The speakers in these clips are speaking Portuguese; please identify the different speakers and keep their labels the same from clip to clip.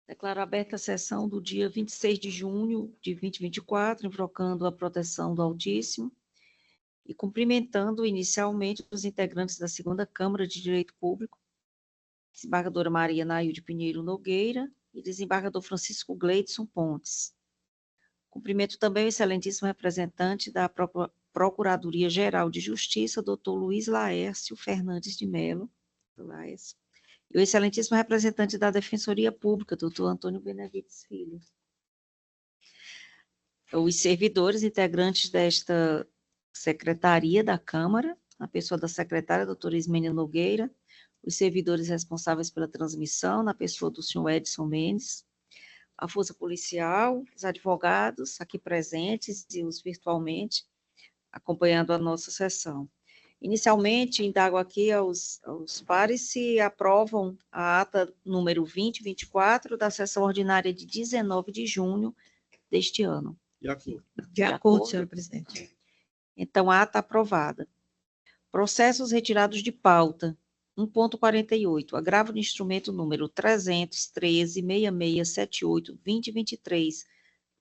Speaker 1: Declaro aberta a sessão do dia 26 de junho de 2024, invocando a proteção do Altíssimo e cumprimentando inicialmente os integrantes da segunda Câmara de Direito Público, desembargadora Maria Nailde Pinheiro Nogueira e desembargador Francisco Gleidson Pontes. Cumprimento também o excelentíssimo representante da Procuradoria-Geral de Justiça, doutor Luiz Laércio Fernandes de Mello, e o excelentíssimo representante da Defensoria Pública, doutor Antônio Benevides Filho. Os servidores integrantes desta secretaria da Câmara, a pessoa da secretária, doutora Ismênia Nogueira, os servidores responsáveis pela transmissão, na pessoa do senhor Edson Mendes, a Força Policial, os advogados aqui presentes e os virtualmente, acompanhando a nossa sessão. Inicialmente, indago aqui aos pares se aprovam a ata número 2024 da sessão ordinária de 19 de junho deste ano.
Speaker 2: De acordo.
Speaker 3: De acordo, senhora presidente.
Speaker 1: Então, a ata aprovada. Processos retirados de pauta. 1.48. Agravo de instrumento número 313-6678-2023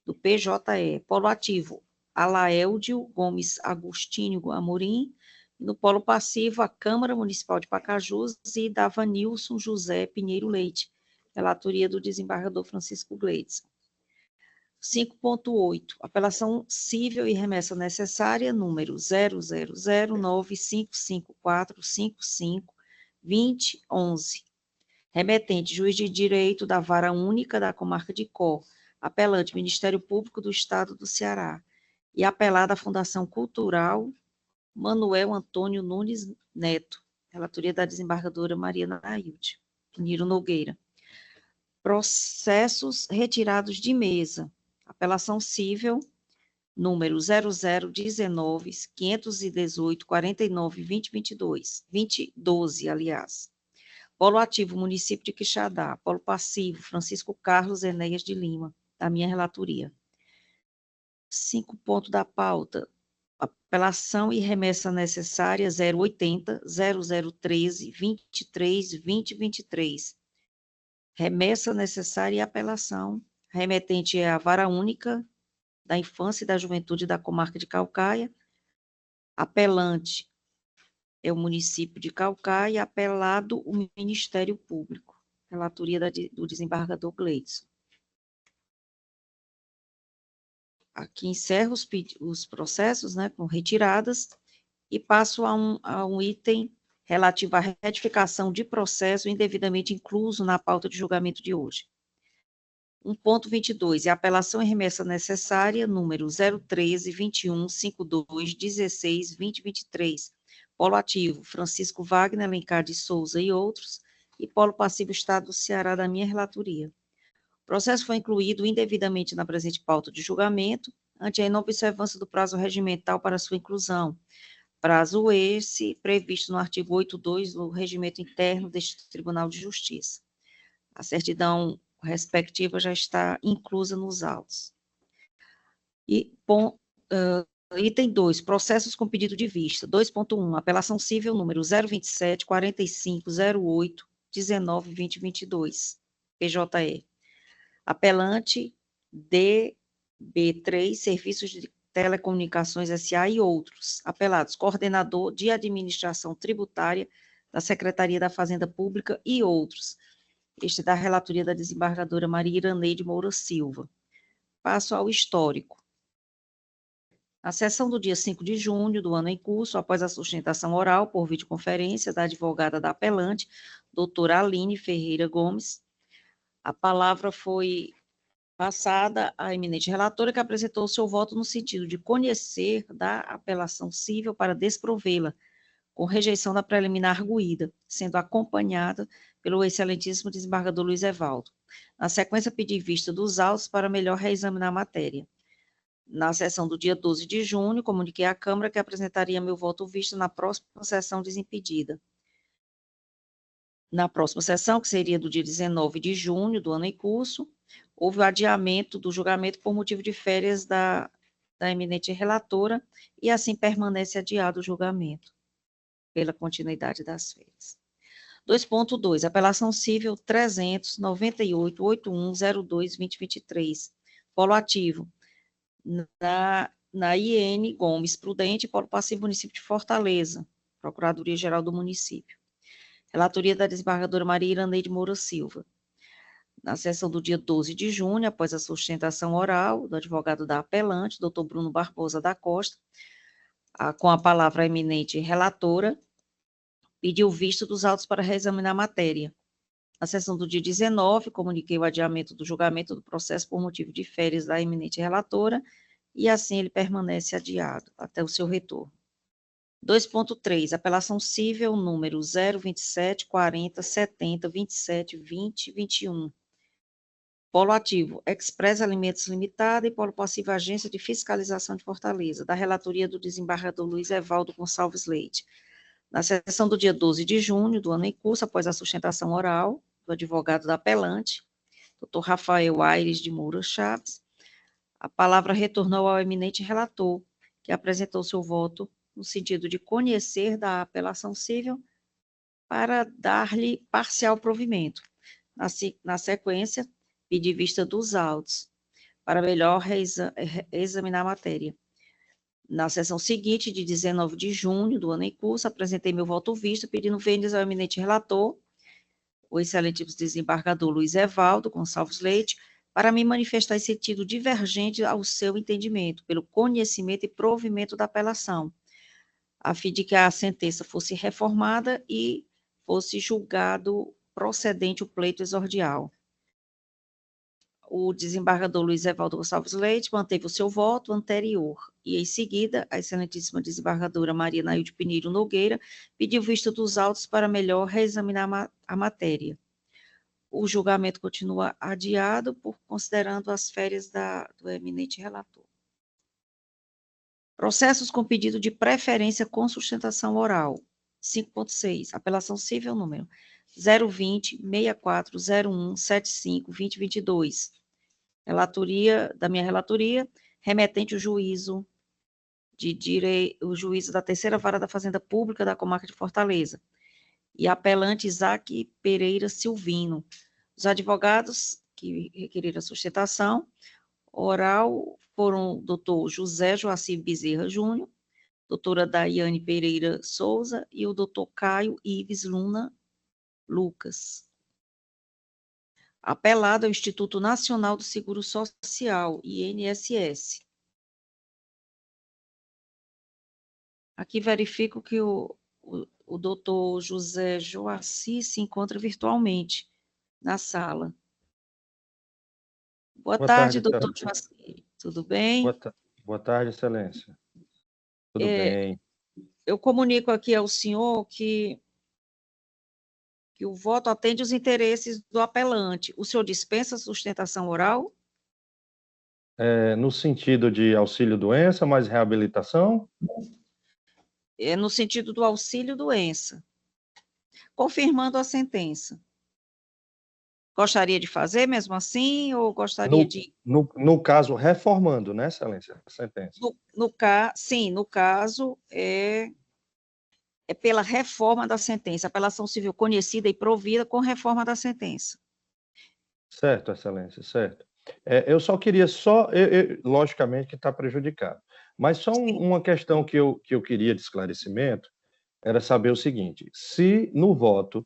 Speaker 1: do PJE. Polo ativo, Alaeldio Gomes Agostinho Amorim. No polo passivo, a Câmara Municipal de Pacajus e Davanilson José Pinheiro Leite, relatoria do desembargador Francisco Gleidson. 5.8, apelação cível e remessa necessária, número 00095545552011. Remetente, juiz de direito da Vara Única da Comarca de Có, apelante, Ministério Público do Estado do Ceará, e apelada à Fundação Cultural Manuel Antônio Nunes Neto, relatoria da desembargadora Maria Nailde Pinheiro Nogueira. Processos retirados de mesa. Apelação cível, número 0019-518-49-2022, aliás. Polo ativo, município de Quixadá. Polo passivo, Francisco Carlos Enéas de Lima, da minha relatoria. 5 pontos da pauta. Apelação e remessa necessária 080-0013-23-2023. Remessa necessária e apelação. Remetente é a Vara Única da Infância e da Juventude da Comarca de Caucaia. Apelante é o município de Caucaia, apelado o Ministério Público. Relatoria do desembargador Gleidson. Aqui encerro os processos, né, com retiradas, e passo a um item relativo à retificação de processo indevidamente incluso na pauta de julgamento de hoje. 1.22, apelação e remessa necessária, número 013-21-52-16-2023, polo ativo, Francisco Wagner Alencar de Souza e outros, e polo passivo, Estado do Ceará, da minha relatoria. O processo foi incluído indevidamente na presente pauta de julgamento, ante a inobservância do prazo regimental para sua inclusão, prazo esse previsto no artigo 8.2 do regimento interno deste Tribunal de Justiça. A certidão respectiva já está inclusa nos autos. Item 2, processos com pedido de vista. 2.1, apelação civil número 027-4508-19-2022, PJE. Apelante DB3, Serviços de Telecomunicações S.A. e outros. Apelados, coordenador de administração tributária da Secretaria da Fazenda Pública e outros. Este da relatoria da desembargadora Maria Iraneide Moura Silva. Passo ao histórico. Na sessão do dia 5 de junho do ano em curso, após a sustentação oral por videoconferência da advogada da apelante, doutora Aline Ferreira Gomes, a palavra foi passada à eminente relatora, que apresentou seu voto no sentido de conhecer da apelação cível para desprovê-la, com rejeição da preliminar arguída, sendo acompanhada pelo excelentíssimo desembargador Luiz Evaldo. Na sequência, pedi vista dos autos para melhor reexaminar a matéria. Na sessão do dia 12 de junho, comuniquei à Câmara que apresentaria meu voto visto na próxima sessão desimpedida. Na próxima sessão, que seria do dia 19 de junho do ano em curso, houve o adiamento do julgamento por motivo de férias da eminente relatora, e assim permanece adiado o julgamento, pela continuidade das férias. 2.2, apelação cível 398.8102.2023, polo ativo, na IN Gomes Prudente, polo passivo, município de Fortaleza, Procuradoria-Geral do município. Relatoria da desembargadora Maria Iraneide Moura Silva. Na sessão do dia 12 de junho, após a sustentação oral do advogado da apelante, doutor Bruno Barbosa da Costa, com a palavra a eminente relatora, pediu vista dos autos para reexaminar a matéria. Na sessão do dia 19, comuniquei o adiamento do julgamento do processo por motivo de férias da eminente relatora, e assim ele permanece adiado até o seu retorno. 2.3, apelação cível número 027 40 70 27 20 21. Polo ativo, Express Alimentos Limitada e polo passivo, Agência de Fiscalização de Fortaleza, da relatoria do desembargador Luiz Evaldo Gonçalves Leite. Na sessão do dia 12 de junho do ano em curso, após a sustentação oral do advogado da apelante, doutor Rafael Aires de Moura Chaves, a palavra retornou ao eminente relator, que apresentou seu voto no sentido de conhecer da apelação cível para dar-lhe parcial provimento. Na sequência, pedi vista dos autos para melhor examinar a matéria. Na sessão seguinte, de 19 de junho do ano em curso, apresentei meu voto visto, pedindo vênias ao eminente relator, o excelente desembargador Luiz Evaldo Gonçalves Leite, para me manifestar em sentido divergente ao seu entendimento, pelo conhecimento e provimento da apelação, a fim de que a sentença fosse reformada e fosse julgado procedente o pleito exordial. O desembargador Luiz Evaldo Gonçalves Leite manteve o seu voto anterior, e em seguida, a excelentíssima desembargadora Maria Nailde Pinheiro Nogueira pediu vista dos autos para melhor reexaminar a matéria. O julgamento continua adiado, considerando as férias do eminente relator. Processos com pedido de preferência com sustentação oral. 5.6, apelação cível número 020 6401 75 2022. Da minha relatoria, remetente o juízo o juízo da terceira vara da Fazenda Pública da Comarca de Fortaleza, e apelante Isaac Pereira Silvino. Os advogados que requeriram a sustentação oral foram o doutor José Joacir Bezerra Júnior, doutora Daiane Pereira Souza e o doutor Caio Ives Luna Lucas. Apelado ao Instituto Nacional do Seguro Social, INSS. Aqui verifico que o doutor José Joacir se encontra virtualmente na sala. Boa tarde, doutor Joacir. Tudo bem?
Speaker 2: Boa tarde, excelência. Tudo bem.
Speaker 1: Eu comunico aqui ao senhor que o voto atende os interesses do apelante. O senhor dispensa a sustentação oral?
Speaker 2: No sentido de auxílio-doença, mais reabilitação?
Speaker 1: No sentido do auxílio-doença. Confirmando a sentença. Gostaria de fazer mesmo assim, ou gostaria de...
Speaker 2: No caso, reformando, né, excelência, a sentença?
Speaker 1: Sim, no caso, é pela reforma da sentença, apelação civil conhecida e provida com reforma da sentença.
Speaker 2: Certo, excelência, certo. Eu só queria, logicamente que está prejudicado, mas só uma questão que eu queria de esclarecimento, era saber o seguinte: se no voto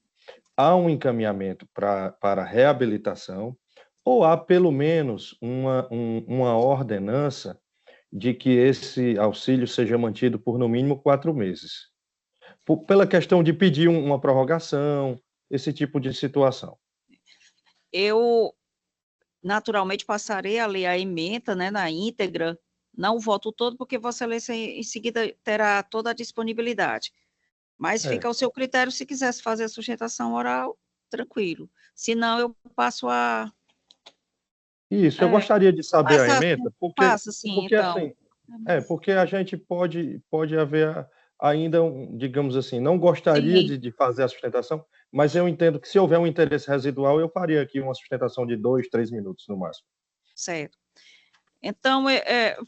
Speaker 2: há um encaminhamento para reabilitação, ou há pelo menos uma ordenança de que esse auxílio seja mantido por no mínimo 4 meses, pela questão de pedir uma prorrogação, esse tipo de situação.
Speaker 1: Eu, naturalmente, passarei a ler a ementa, né, na íntegra, não o voto todo, porque Vossa Excelência em seguida terá toda a disponibilidade. Mas fica ao seu critério, se quisesse fazer a sustentação oral, tranquilo. Se não, eu passo a...
Speaker 2: Isso, eu gostaria de saber a ementa, porque
Speaker 1: então.
Speaker 2: assim, porque a gente pode haver ainda, digamos assim, não gostaria de fazer a sustentação, mas eu entendo que se houver um interesse residual, eu faria aqui uma sustentação de 2, 3 minutos no máximo.
Speaker 1: Certo. Então,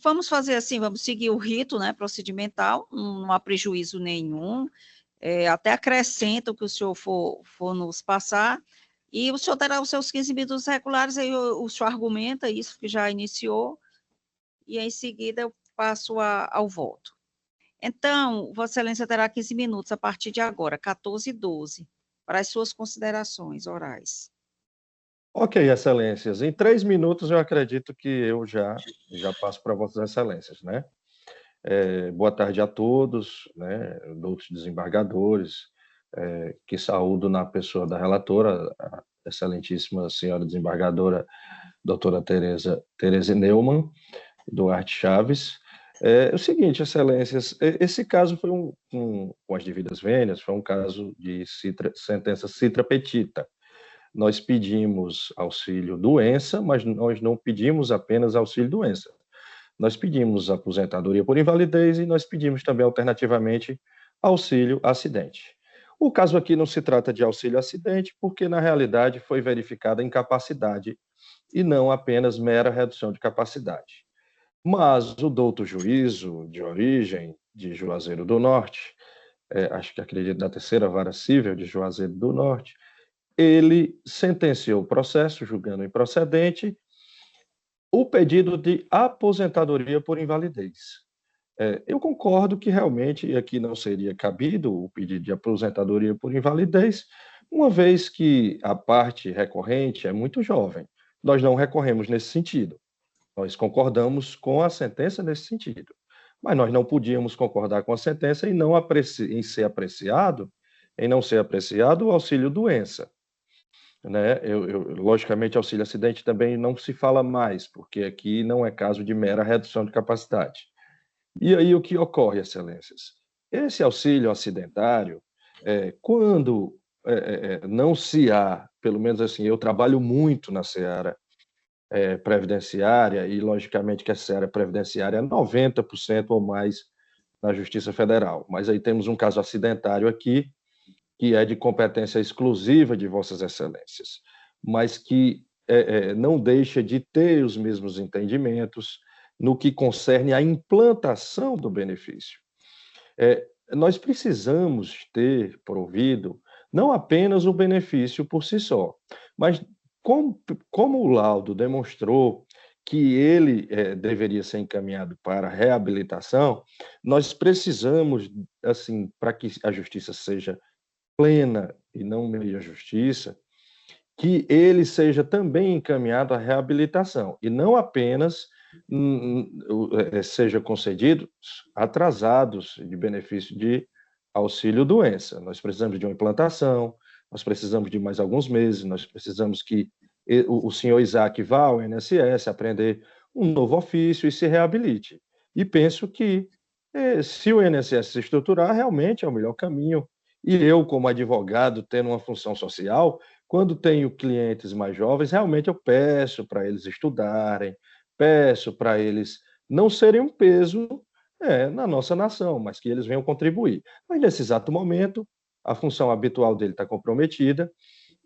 Speaker 1: vamos fazer assim, vamos seguir o rito, né, procedimental, não há prejuízo nenhum. até acrescenta o que o senhor for nos passar, e o senhor terá os seus 15 minutos regulares, aí o senhor argumenta isso que já iniciou, e em seguida eu passo ao voto. Então, Vossa Excelência terá 15 minutos a partir de agora, 14h12, para as suas considerações orais.
Speaker 2: Ok, Excelências. Em 3 minutos, eu acredito que eu já passo para Vossas Excelências, né? Boa tarde a todos, né? Outros desembargadores, que saúdo na pessoa da relatora, a excelentíssima senhora desembargadora, doutora Tereza Neumann, Duarte Chaves. É o seguinte, Excelências, esse caso foi com as devidas vênias, foi um caso de sentença citra petita. Nós pedimos auxílio-doença, mas nós não pedimos apenas auxílio-doença. Nós pedimos aposentadoria por invalidez e nós pedimos também, alternativamente, auxílio-acidente. O caso aqui não se trata de auxílio-acidente, porque, na realidade, foi verificada incapacidade e não apenas mera redução de capacidade. Mas o douto juízo de origem de Juazeiro do Norte, acho que acredito da terceira vara civil de Juazeiro do Norte, ele sentenciou o processo, julgando improcedente, o pedido de aposentadoria por invalidez. Eu concordo que realmente aqui não seria cabido o pedido de aposentadoria por invalidez, uma vez que a parte recorrente é muito jovem. Nós não recorremos nesse sentido. Nós concordamos com a sentença nesse sentido. Mas nós não podíamos concordar com a sentença em não ser apreciado o auxílio-doença. Né? Logicamente, auxílio-acidente também não se fala mais, porque aqui não é caso de mera redução de capacidade. E aí o que ocorre, Excelências? Esse auxílio acidentário, quando não se há, pelo menos assim, eu trabalho muito na seara previdenciária, e logicamente que a seara previdenciária é 90% ou mais na Justiça Federal, mas aí temos um caso acidentário aqui, que é de competência exclusiva de Vossas Excelências, mas que não deixa de ter os mesmos entendimentos no que concerne à implantação do benefício. Nós precisamos ter provido não apenas o benefício por si só, mas como o laudo demonstrou que ele deveria ser encaminhado para reabilitação, nós precisamos, assim, para que a justiça seja plena e não meia justiça, que ele seja também encaminhado à reabilitação e não apenas seja concedido atrasados de benefício de auxílio-doença. Nós precisamos de uma implantação, nós precisamos de mais alguns meses, nós precisamos que o senhor Isaac vá ao INSS aprender um novo ofício e se reabilite. E penso que, se o INSS se estruturar, realmente é o melhor caminho. E eu, como advogado, tendo uma função social, quando tenho clientes mais jovens, realmente eu peço para eles estudarem, peço para eles não serem um peso na nossa nação, mas que eles venham contribuir. Mas nesse exato momento, a função habitual dele está comprometida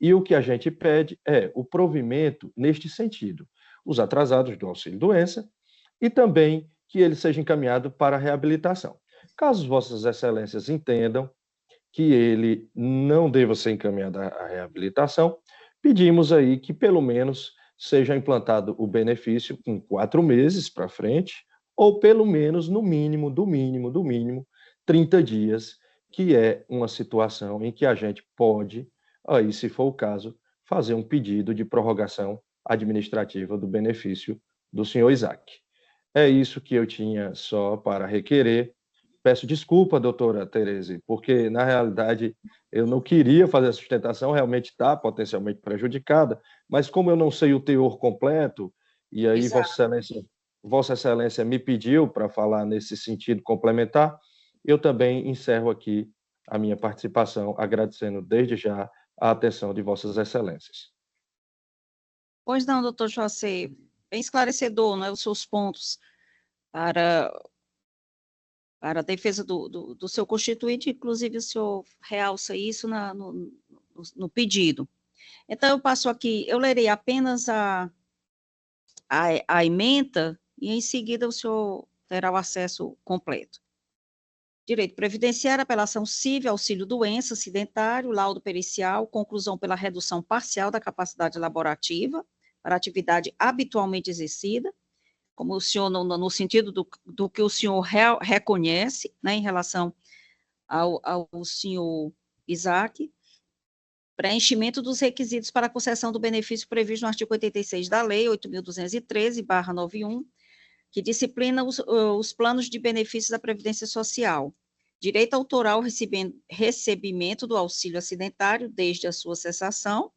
Speaker 2: e o que a gente pede é o provimento neste sentido. Os atrasados do auxílio-doença e também que ele seja encaminhado para a reabilitação. Caso Vossas Excelências entendam que ele não deva ser encaminhado à reabilitação, pedimos aí que pelo menos seja implantado o benefício com 4 meses para frente, ou pelo menos, no mínimo, do mínimo, 30 dias, que é uma situação em que a gente pode, aí, se for o caso, fazer um pedido de prorrogação administrativa do benefício do senhor Isaac. É isso que eu tinha só para requerer. Peço desculpa, doutora Tereza, porque, na realidade, eu não queria fazer a sustentação, realmente está potencialmente prejudicada, mas como eu não sei o teor completo, e aí Vossa Excelência me pediu para falar nesse sentido complementar, eu também encerro aqui a minha participação, agradecendo desde já a atenção de Vossas Excelências.
Speaker 1: Pois não, doutor José, bem esclarecedor, né, os seus pontos para a defesa do seu constituinte, inclusive o senhor realça isso no pedido. Então, eu passo aqui, eu lerei apenas a ementa e, em seguida, o senhor terá o acesso completo. Direito previdenciário, apelação civil, auxílio-doença, acidentário, laudo pericial, conclusão pela redução parcial da capacidade laborativa para atividade habitualmente exercida, como o senhor, no sentido do que o senhor reconhece, né, em relação ao senhor Isaac, preenchimento dos requisitos para a concessão do benefício previsto no artigo 86 da Lei 8.213/91, que disciplina os planos de benefícios da Previdência Social. Direito autoral, recebimento do auxílio acidentário desde a sua cessação,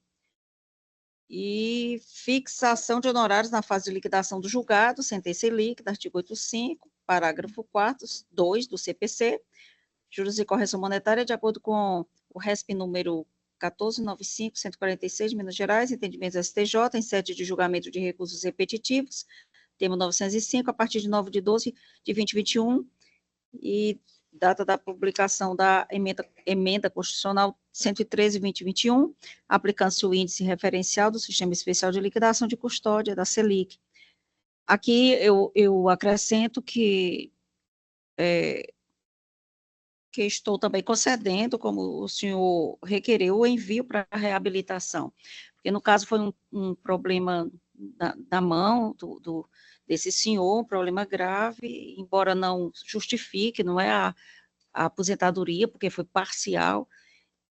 Speaker 1: e fixação de honorários na fase de liquidação do julgado, sentença líquida, artigo 85, parágrafo 4º, 2 do CPC, juros e correção monetária, de acordo com o RESP número 1495-146 de Minas Gerais, entendimentos STJ, em sede de julgamento de recursos repetitivos, termo 905, a partir de 9/12 de 2021, e data da publicação da emenda constitucional 113/2021, aplicando-se o índice referencial do Sistema Especial de Liquidação de Custódia, da Selic. Aqui eu acrescento que estou também concedendo, como o senhor requereu, o envio para a reabilitação, porque no caso foi um problema da mão desse senhor, um problema grave, embora não justifique, não é a aposentadoria, porque foi parcial.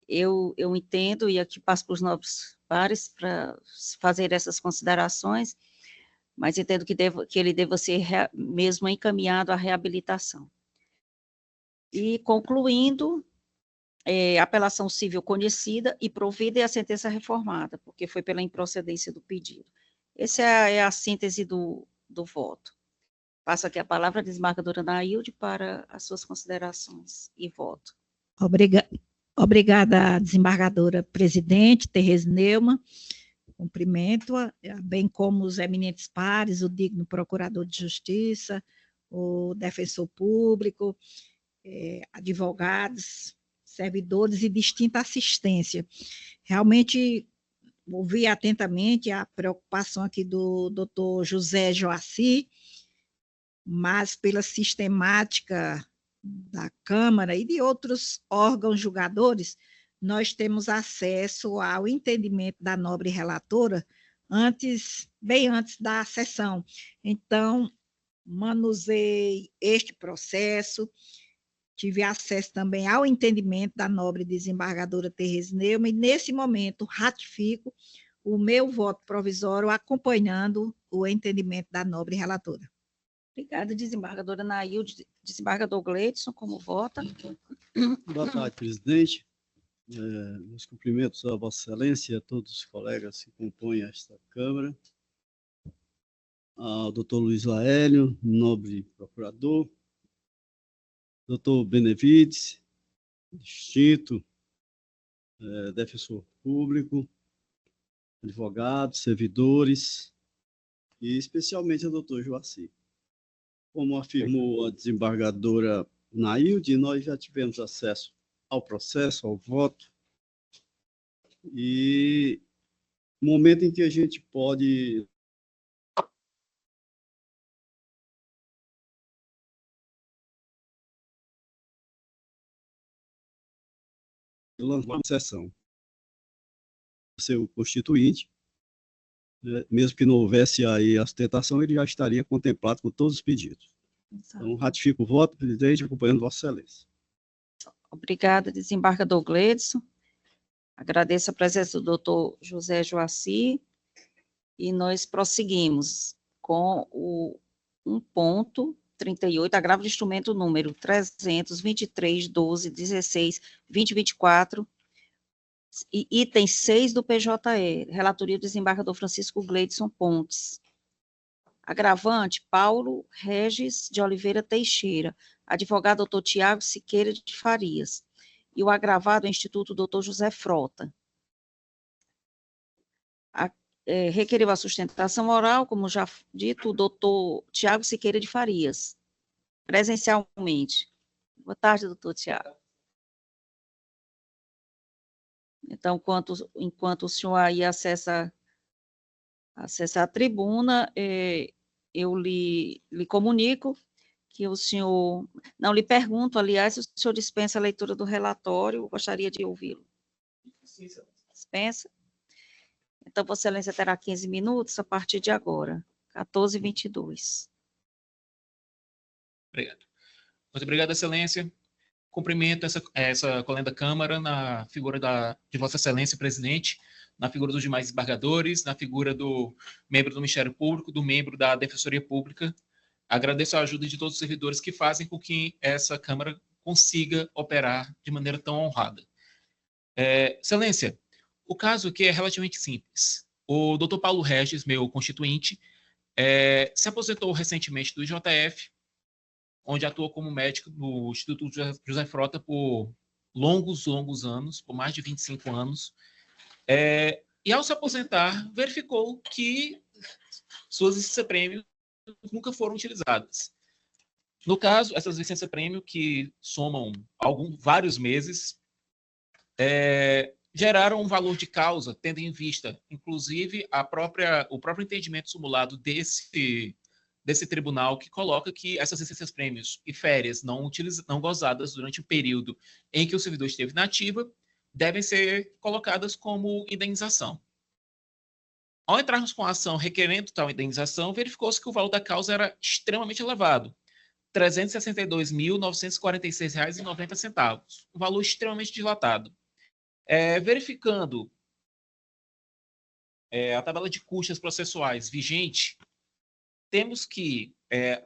Speaker 1: Eu entendo, e aqui passo para os nobres pares para fazer essas considerações, mas entendo que ele deva ser mesmo encaminhado à reabilitação. E, concluindo, apelação civil conhecida e provida e a sentença reformada, porque foi pela improcedência do pedido. Essa é a síntese do voto. Passo aqui a palavra à desembargadora Nailde para as suas considerações e voto.
Speaker 3: Obrigada, desembargadora presidente, Tereza Neumann. Cumprimento-a, bem como os eminentes pares, o digno procurador de justiça, o defensor público, advogados, servidores e distinta assistência. Realmente, ouvi atentamente a preocupação aqui do doutor José Joaci, mas pela sistemática da Câmara e de outros órgãos julgadores, nós temos acesso ao entendimento da nobre relatora bem antes da sessão. Então, manuseei este processo, tive acesso também ao entendimento da nobre desembargadora Tereza Neumann, e nesse momento ratifico o meu voto provisório acompanhando o entendimento da nobre relatora.
Speaker 1: Obrigada, desembargadora Nailde. Desembargador Gleidson, como vota?
Speaker 4: Boa tarde, presidente. Meus cumprimentos a Vossa Excelência e a todos os colegas que compõem esta Câmara. Ao doutor Luiz Laélio, nobre procurador, doutor Benevides, distinto, defensor público, advogados, servidores, e especialmente ao doutor Joaci. Como afirmou a desembargadora Nailde, nós já tivemos acesso ao processo, ao voto, e momento em que a gente pode lançar uma sessão. Seu constituinte, mesmo que não houvesse aí a sustentação, ele já estaria contemplado com todos os pedidos. Exato. Então, ratifico o voto, presidente, acompanhando Vossa Excelência.
Speaker 1: Obrigada, desembargador Gleidson. Agradeço a presença do doutor José Joaci, e nós prosseguimos com o 1.38, agravo de instrumento número 323.12.16.2024, e item 6 do PJE, relatoria do desembargador Francisco Gleidson Pontes. Agravante, Paulo Regis de Oliveira Teixeira, advogado doutor Tiago Siqueira de Farias, e o agravado é o Instituto doutor José Frota. Requeriu a sustentação oral, como já dito, o doutor Tiago Siqueira de Farias, presencialmente. Boa tarde, doutor Tiago. Então, enquanto o senhor aí acessa a tribuna, eu lhe comunico que o senhor... Não, lhe pergunto, aliás, se o senhor dispensa a leitura do relatório, gostaria de ouvi-lo. Dispensa? Então, Vossa Excelência terá 15 minutos a partir de agora, 14h22.
Speaker 5: Obrigado. Muito obrigado, Excelência. Cumprimento essa colenda Câmara na figura de Vossa Excelência, presidente, na figura dos demais desembargadores, na figura do membro do Ministério Público, do membro da Defensoria Pública. Agradeço a ajuda de todos os servidores que fazem com que essa Câmara consiga operar de maneira tão honrada. Excelência, o caso aqui é relativamente simples. O Dr. Paulo Regis, meu constituinte, se aposentou recentemente do IJF, onde atuou como médico no Instituto José Frota por longos anos, por mais de 25 anos. E ao se aposentar, verificou que suas licenças-prêmio nunca foram utilizadas. No caso, essas licenças-prêmio, que somam vários meses, geraram um valor de causa, tendo em vista, inclusive, o próprio entendimento simulado desse tribunal, que coloca que essas licenças-prêmios e férias não gozadas durante o período em que o servidor esteve na ativa devem ser colocadas como indenização. Ao entrarmos com a ação requerendo tal indenização, verificou-se que o valor da causa era extremamente elevado, R$ 362.946,90, um valor extremamente dilatado. Verificando a tabela de custas processuais vigente, temos que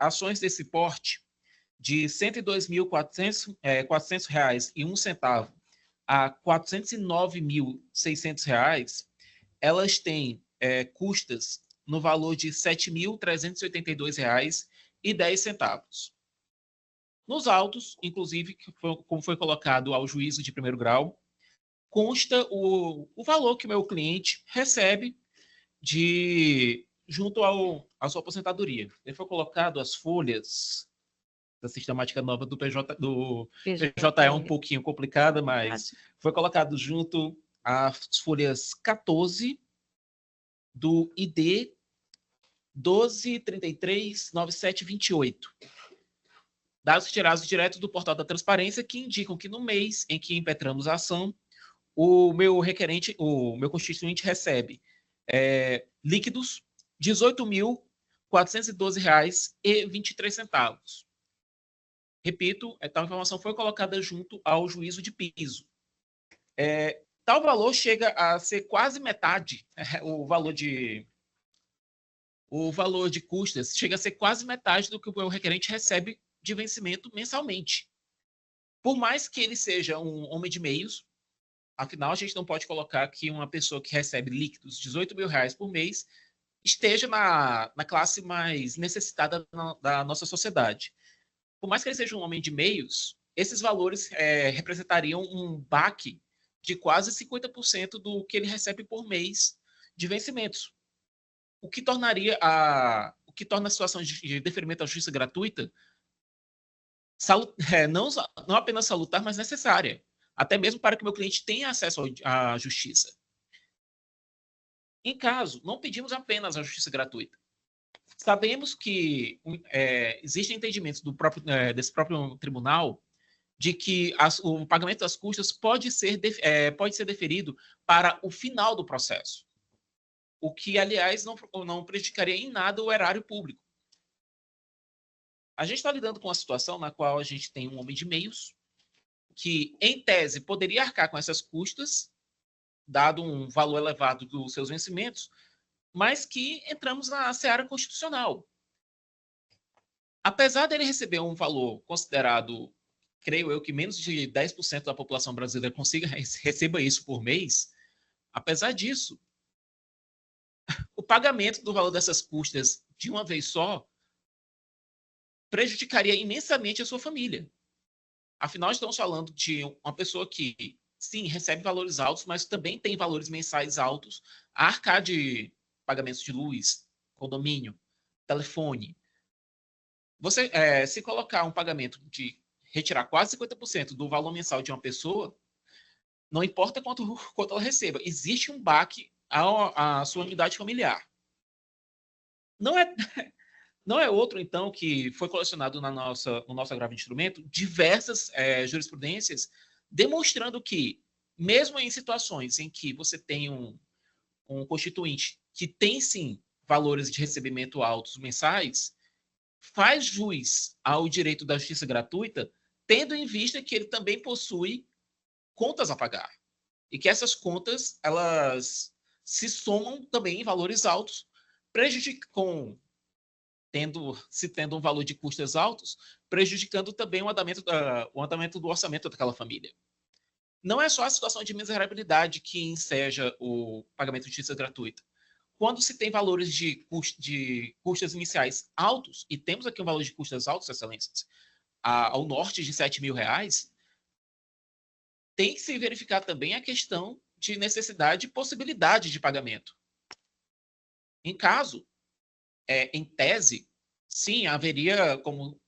Speaker 5: ações desse porte, de R$ 102.400,01 a R$ 409.600, elas têm custas no valor de R$ 7.382,10. Nos autos, inclusive, como foi colocado ao juízo de primeiro grau, consta o valor que o meu cliente recebe junto à sua aposentadoria. Ele foi colocado as folhas da sistemática nova do PJ é um pouquinho complicada, mas foi colocado junto às folhas 14 do ID 12.33.97.28. Dados retirados direto do portal da transparência, que indicam que no mês em que impetramos a ação, o meu constituinte recebe líquidos R$ 18.412,23. Repito, tal informação foi colocada junto ao juízo de piso. Tal valor chega a ser quase metade, o valor de custas chega a ser quase metade do que o requerente recebe de vencimento mensalmente. Por mais que ele seja um homem de meios, afinal, a gente não pode colocar que uma pessoa que recebe líquidos de R$ 18.000 por mês esteja na classe mais necessitada da nossa sociedade. Por mais que ele seja um homem de meios, esses valores representariam um baque de quase 50% do que ele recebe por mês de vencimentos. O que torna a situação de deferimento à justiça gratuita não apenas salutar, mas necessária, até mesmo para que o meu cliente tenha acesso à justiça. Em caso, não pedimos apenas a justiça gratuita. Sabemos que existem entendimentos desse próprio tribunal de que o pagamento das custas pode ser deferido para o final do processo, o que, aliás, não prejudicaria em nada o erário público. A gente está lidando com uma situação na qual a gente tem um homem de meios que, em tese, poderia arcar com essas custas, dado um valor elevado dos seus vencimentos, mas que entramos na seara constitucional. Apesar dele receber um valor considerado, creio eu, que menos de 10% da população brasileira receba isso por mês, apesar disso, o pagamento do valor dessas custas de uma vez só prejudicaria imensamente a sua família. Afinal, estamos falando de uma pessoa que, sim, recebe valores altos, mas também tem valores mensais altos a arcar de pagamentos de luz, condomínio, telefone. Você, se colocar um pagamento de retirar quase 50% do valor mensal de uma pessoa, não importa quanto ela receba, existe um baque à sua unidade familiar. Não Não é outro, então, que foi colecionado no nosso agravo de instrumento diversas jurisprudências demonstrando que, mesmo em situações em que você tem um constituinte que tem, sim, valores de recebimento altos mensais, faz jus ao direito da justiça gratuita, tendo em vista que ele também possui contas a pagar. E que essas contas, elas se somam também em valores altos, tendo um valor de custos altos, prejudicando também o andamento do orçamento daquela família. Não é só a situação de miserabilidade que enseja o pagamento de justiça gratuita. Quando se tem valores de custas iniciais altos, e temos aqui um valor de custas altos, excelências, ao norte de R$7.000, tem que se verificar também a questão de necessidade e possibilidade de pagamento. Em caso, em tese, sim, haveria, como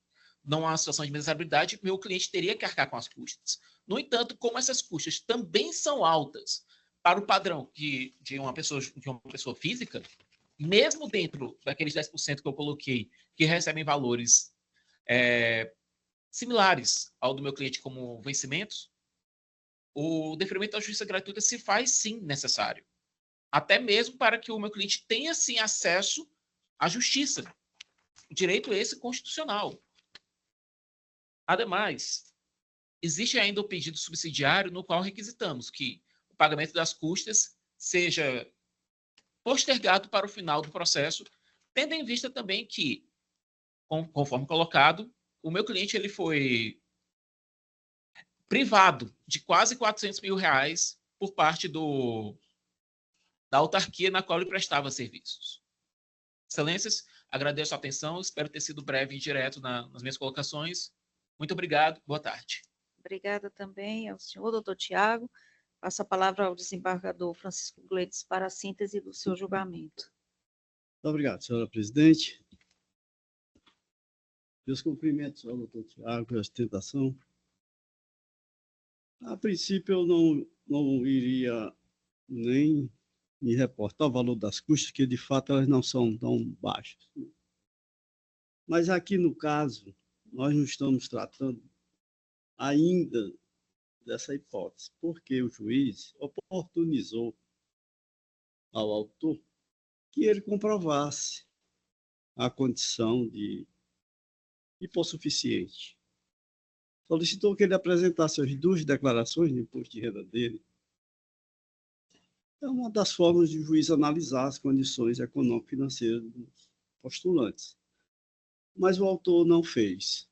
Speaker 5: não há situação de miserabilidade, meu cliente teria que arcar com as custas. No entanto, como essas custas também são altas para o padrão de uma pessoa física, mesmo dentro daqueles 10% que eu coloquei, que recebem valores similares ao do meu cliente como vencimentos, o deferimento da justiça gratuita se faz, sim, necessário. Até mesmo para que o meu cliente tenha, sim, acesso à justiça. Direito esse constitucional. Ademais, existe ainda o pedido subsidiário no qual requisitamos que o pagamento das custas seja postergado para o final do processo, tendo em vista também que, conforme colocado, o meu cliente ele foi privado de quase R$400.000 por parte da autarquia na qual ele prestava serviços. Excelências, agradeço a atenção, espero ter sido breve e direto nas minhas colocações. Muito obrigado, boa tarde.
Speaker 1: Obrigada também ao senhor, doutor Tiago. Passo a palavra ao desembargador Francisco Gleides para a síntese do seu julgamento.
Speaker 4: Muito obrigado, senhora presidente. Meus cumprimentos ao doutor Tiago pela sustentação. A princípio, eu não iria nem me reportar o valor das custas, que de fato elas não são tão baixas. Mas aqui no caso, nós não estamos tratando ainda dessa hipótese, porque o juiz oportunizou ao autor que ele comprovasse a condição de hipossuficiente. Solicitou que ele apresentasse as 2 declarações de imposto de renda dele. É uma das formas de o juiz analisar as condições econômico-financeiras dos postulantes. Mas o autor não fez.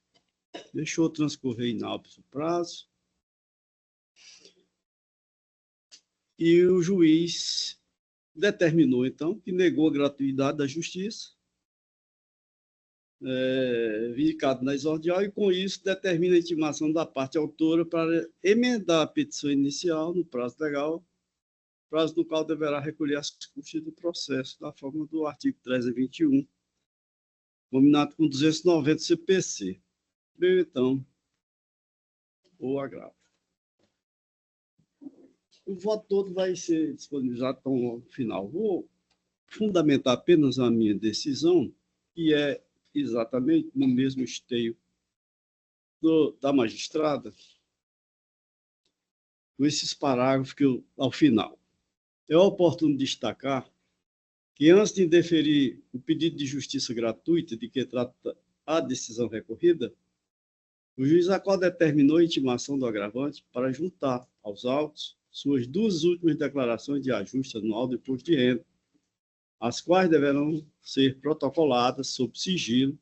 Speaker 4: Deixou transcorrer inábil o prazo. E o juiz determinou, então, que negou a gratuidade da justiça, vindicado na exordial, e com isso determina a intimação da parte autora para emendar a petição inicial no prazo legal, prazo no qual deverá recolher as custas do processo, da forma do artigo 321, combinado com 290 CPC. Bem, então, o agravo. O voto todo vai ser disponibilizado no final. Vou fundamentar apenas a minha decisão, que é exatamente no mesmo esteio da magistrada, com esses parágrafos que ao final. É oportuno destacar que, antes de indeferir o pedido de justiça gratuita de que trata a decisão recorrida, o juiz a qual determinou a intimação do agravante para juntar aos autos suas 2 últimas declarações de ajuste anual do imposto de renda, as quais deverão ser protocoladas sob sigilo,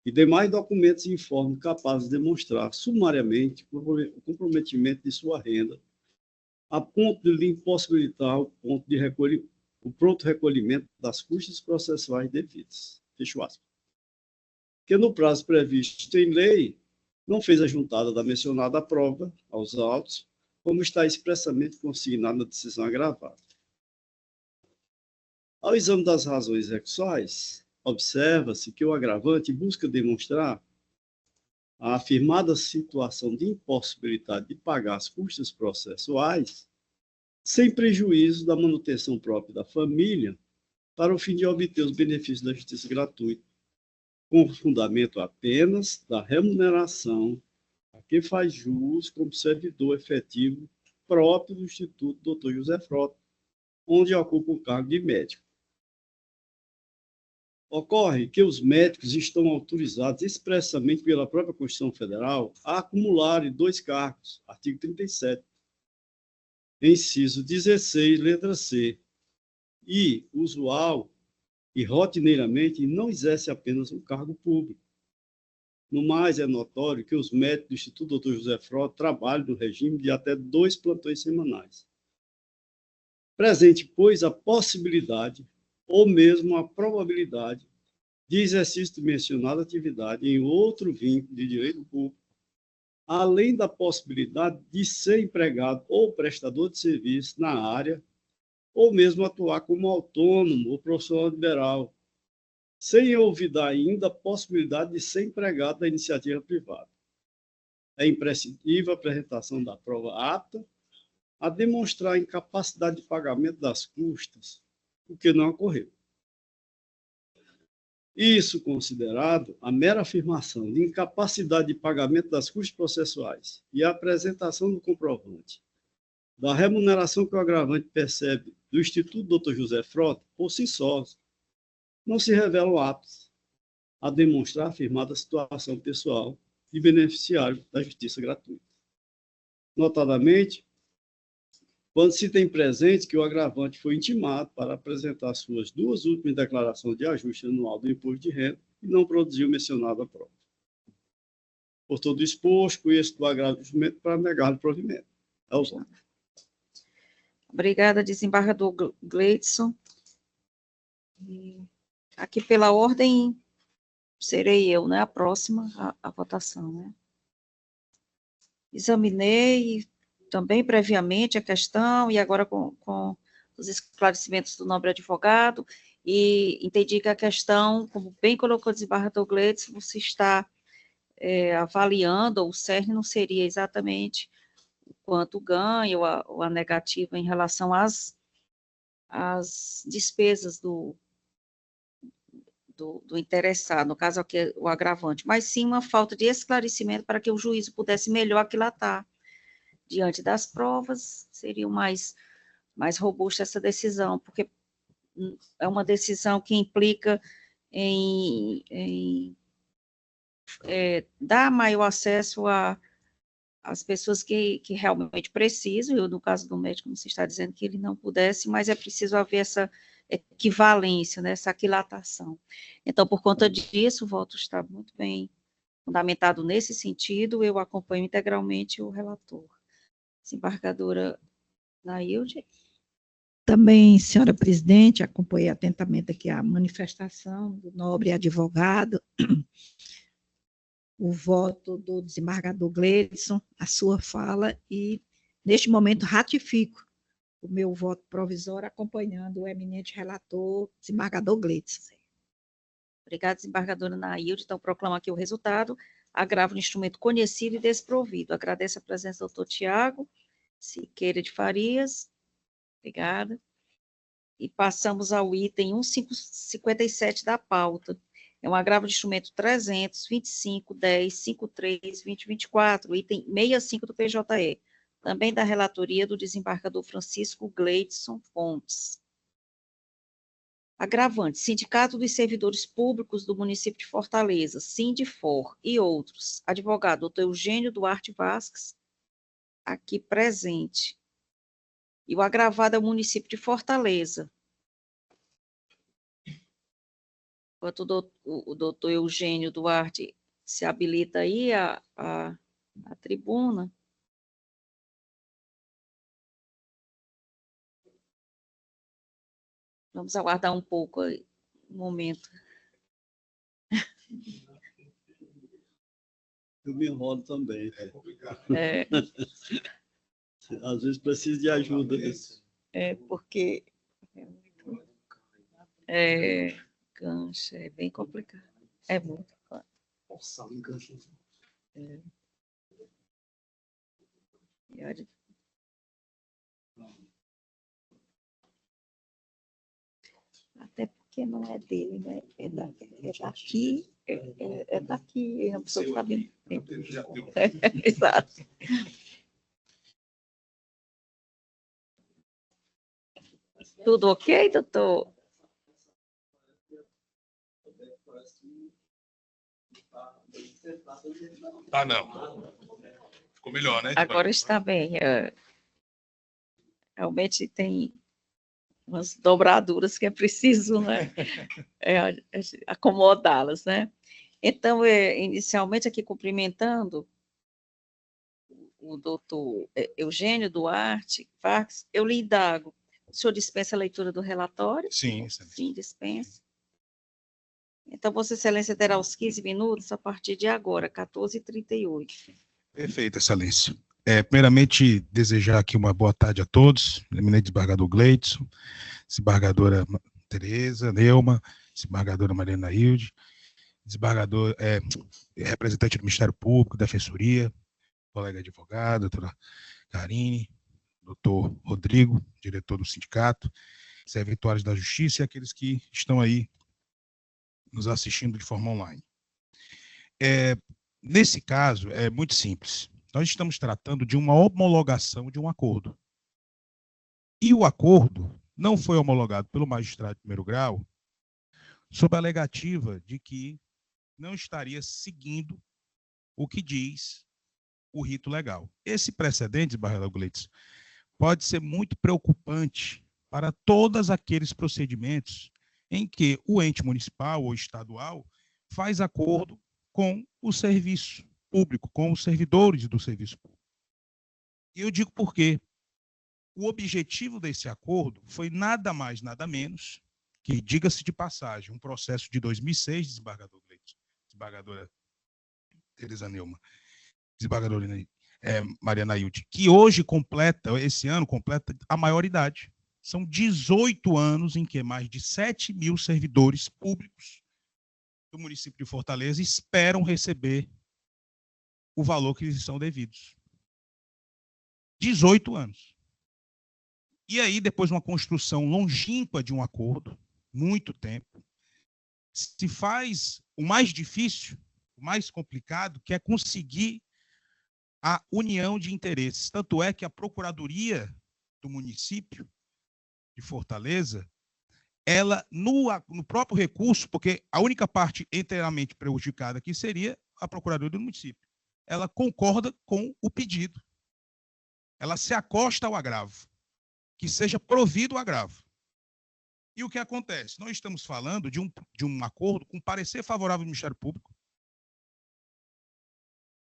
Speaker 4: e demais documentos e informes capazes de demonstrar sumariamente o comprometimento de sua renda, a ponto de lhe impossibilitar o pronto recolhimento das custas processuais devidas. Fecho aspas. Que no prazo previsto em lei, não fez a juntada da mencionada prova aos autos, como está expressamente consignado na decisão agravada. Ao exame das razões recursais, observa-se que o agravante busca demonstrar a afirmada situação de impossibilidade de pagar as custas processuais sem prejuízo da manutenção própria da família para o fim de obter os benefícios da justiça gratuita, com fundamento apenas da remuneração a que faz jus como servidor efetivo próprio do Instituto Dr. José Frota, onde ocupa o cargo de médico. Ocorre que os médicos estão autorizados expressamente pela própria Constituição Federal a acumularem 2 cargos, artigo 37, inciso 16, letra C, e usual e rotineiramente não exerce apenas um cargo público. No mais, é notório que os médicos do Instituto Dr. José Frota trabalham no regime de até 2 plantões semanais. Presente, pois, a possibilidade ou mesmo a probabilidade de exercício de mencionada atividade em outro vínculo de direito público, além da possibilidade de ser empregado ou prestador de serviço na área, ou mesmo atuar como autônomo ou profissional liberal, sem olvidar ainda a possibilidade de ser empregado da iniciativa privada. É imprescindível a apresentação da prova apta a demonstrar a incapacidade de pagamento das custas, o que não ocorreu. Isso considerado, a mera afirmação de incapacidade de pagamento das custas processuais e a apresentação do comprovante da remuneração que o agravante percebe do Instituto Dr. José Frota, por si sós, não se revelam aptos a demonstrar a afirmada situação pessoal de beneficiário da justiça gratuita. Notadamente, quando se tem presente que o agravante foi intimado para apresentar suas 2 últimas declarações de ajuste anual do imposto de renda e não produziu mencionada prova. Por todo exposto, conheço do agravo do instrumento para negar o provimento. É os autos.
Speaker 1: Obrigada, desembargador Gleidson. Aqui pela ordem, serei eu, né, a próxima a votação, né. Examinei também previamente a questão e agora com os esclarecimentos do nobre advogado e entendi que a questão, como bem colocou o desembargador Gleidson, você está avaliando, ou o cerne não seria exatamente quanto ganha ou a negativa em relação às despesas do interessado, no caso aqui o agravante, mas sim uma falta de esclarecimento para que o juízo pudesse melhor aquilatar. Diante das provas, seria mais robusta essa decisão, porque é uma decisão que implica em dar maior acesso às pessoas que realmente precisam, e no caso do médico, não se está dizendo que ele não pudesse, mas é preciso haver essa equivalência, né, essa aquilatação. Então, por conta disso, o voto está muito bem fundamentado nesse sentido, eu acompanho integralmente o relator. Desembargadora Nailde.
Speaker 3: Também, senhora presidente, acompanhei atentamente aqui a manifestação do nobre advogado, o voto do desembargador Gleidson, a sua fala, e, neste momento, ratifico o meu voto provisório, acompanhando o eminente relator, desembargador Gleidson.
Speaker 1: Obrigada, desembargadora Nailde. Então, proclamo aqui o resultado. Agravo no instrumento conhecido e desprovido. Agradeço a presença do doutor Tiago Siqueira de Farias. Obrigada. E passamos ao item 157 da pauta. É um agravo de instrumento 300, 25, 10, 53, 20, 24, item 65 do PJE. Também da relatoria do desembargador Francisco Gleidson Fontes. Agravante, Sindicato dos Servidores Públicos do município de Fortaleza, Sindifor e outros. Advogado, doutor Eugênio Duarte Vasques, aqui presente. E o agravado é o município de Fortaleza. Enquanto o doutor Eugênio Duarte se habilita aí a tribuna. Vamos aguardar um pouco aí, um momento.
Speaker 4: Eu me enrolo também.
Speaker 1: É,
Speaker 4: Às vezes preciso de ajuda.
Speaker 1: porque gancho, é bem complicado. É muito claro. Até porque não é dele, né? É daqui É daqui, a pessoa está bem. Exato. Tudo ok, doutor?
Speaker 6: Ah, não. Ficou melhor, né?
Speaker 1: Agora está bem. Realmente tem umas dobraduras que é preciso, né? Acomodá-las, né? Então, inicialmente aqui cumprimentando o doutor Eugênio Duarte Vargas, eu lhe indago. O senhor dispensa a leitura do relatório?
Speaker 6: Sim.
Speaker 1: Sim, dispensa. Então, Vossa Excelência terá os 15 minutos a partir de agora, 14h38.
Speaker 6: Perfeito, Excelência. Primeiramente, desejar aqui uma boa tarde a todos, eminente desembargador Gleidson, desembargadora Tereza, Neuma, desembargadora Mariana Hilde, desembargador, representante do Ministério Público, Defensoria, colega advogado, doutora Karine, doutor Rodrigo, diretor do sindicato, servidores da Justiça e aqueles que estão aí nos assistindo de forma online. Nesse caso, é muito simples. Nós estamos tratando de uma homologação de um acordo. E o acordo não foi homologado pelo magistrado de primeiro grau sob a alegativa de que não estaria seguindo o que diz o rito legal. Esse precedente, desembargador Gleidson, pode ser muito preocupante para todos aqueles procedimentos em que o ente municipal ou estadual faz acordo com o serviço público, com os servidores do serviço público. E eu digo por quê. O objetivo desse acordo foi nada mais, nada menos que, diga-se de passagem, um processo de 2006, desembargador Gleidson, desembargadora Tereza Neuma, desembargadora Mariana Hilde, que hoje esse ano completa a maioridade. São 18 anos em que mais de 7.000 servidores públicos do município de Fortaleza esperam receber o valor que lhes são devidos. 18 anos. E aí, depois de uma construção longínqua de um acordo, muito tempo, se faz o mais difícil, o mais complicado, que é conseguir a união de interesses. Tanto é que a Procuradoria do município de Fortaleza, ela, no próprio recurso, porque a única parte inteiramente prejudicada aqui seria a Procuradoria do município, ela concorda com o pedido. Ela se acosta ao agravo, que seja provido o agravo. E o que acontece? Nós estamos falando de um acordo com parecer favorável do Ministério Público,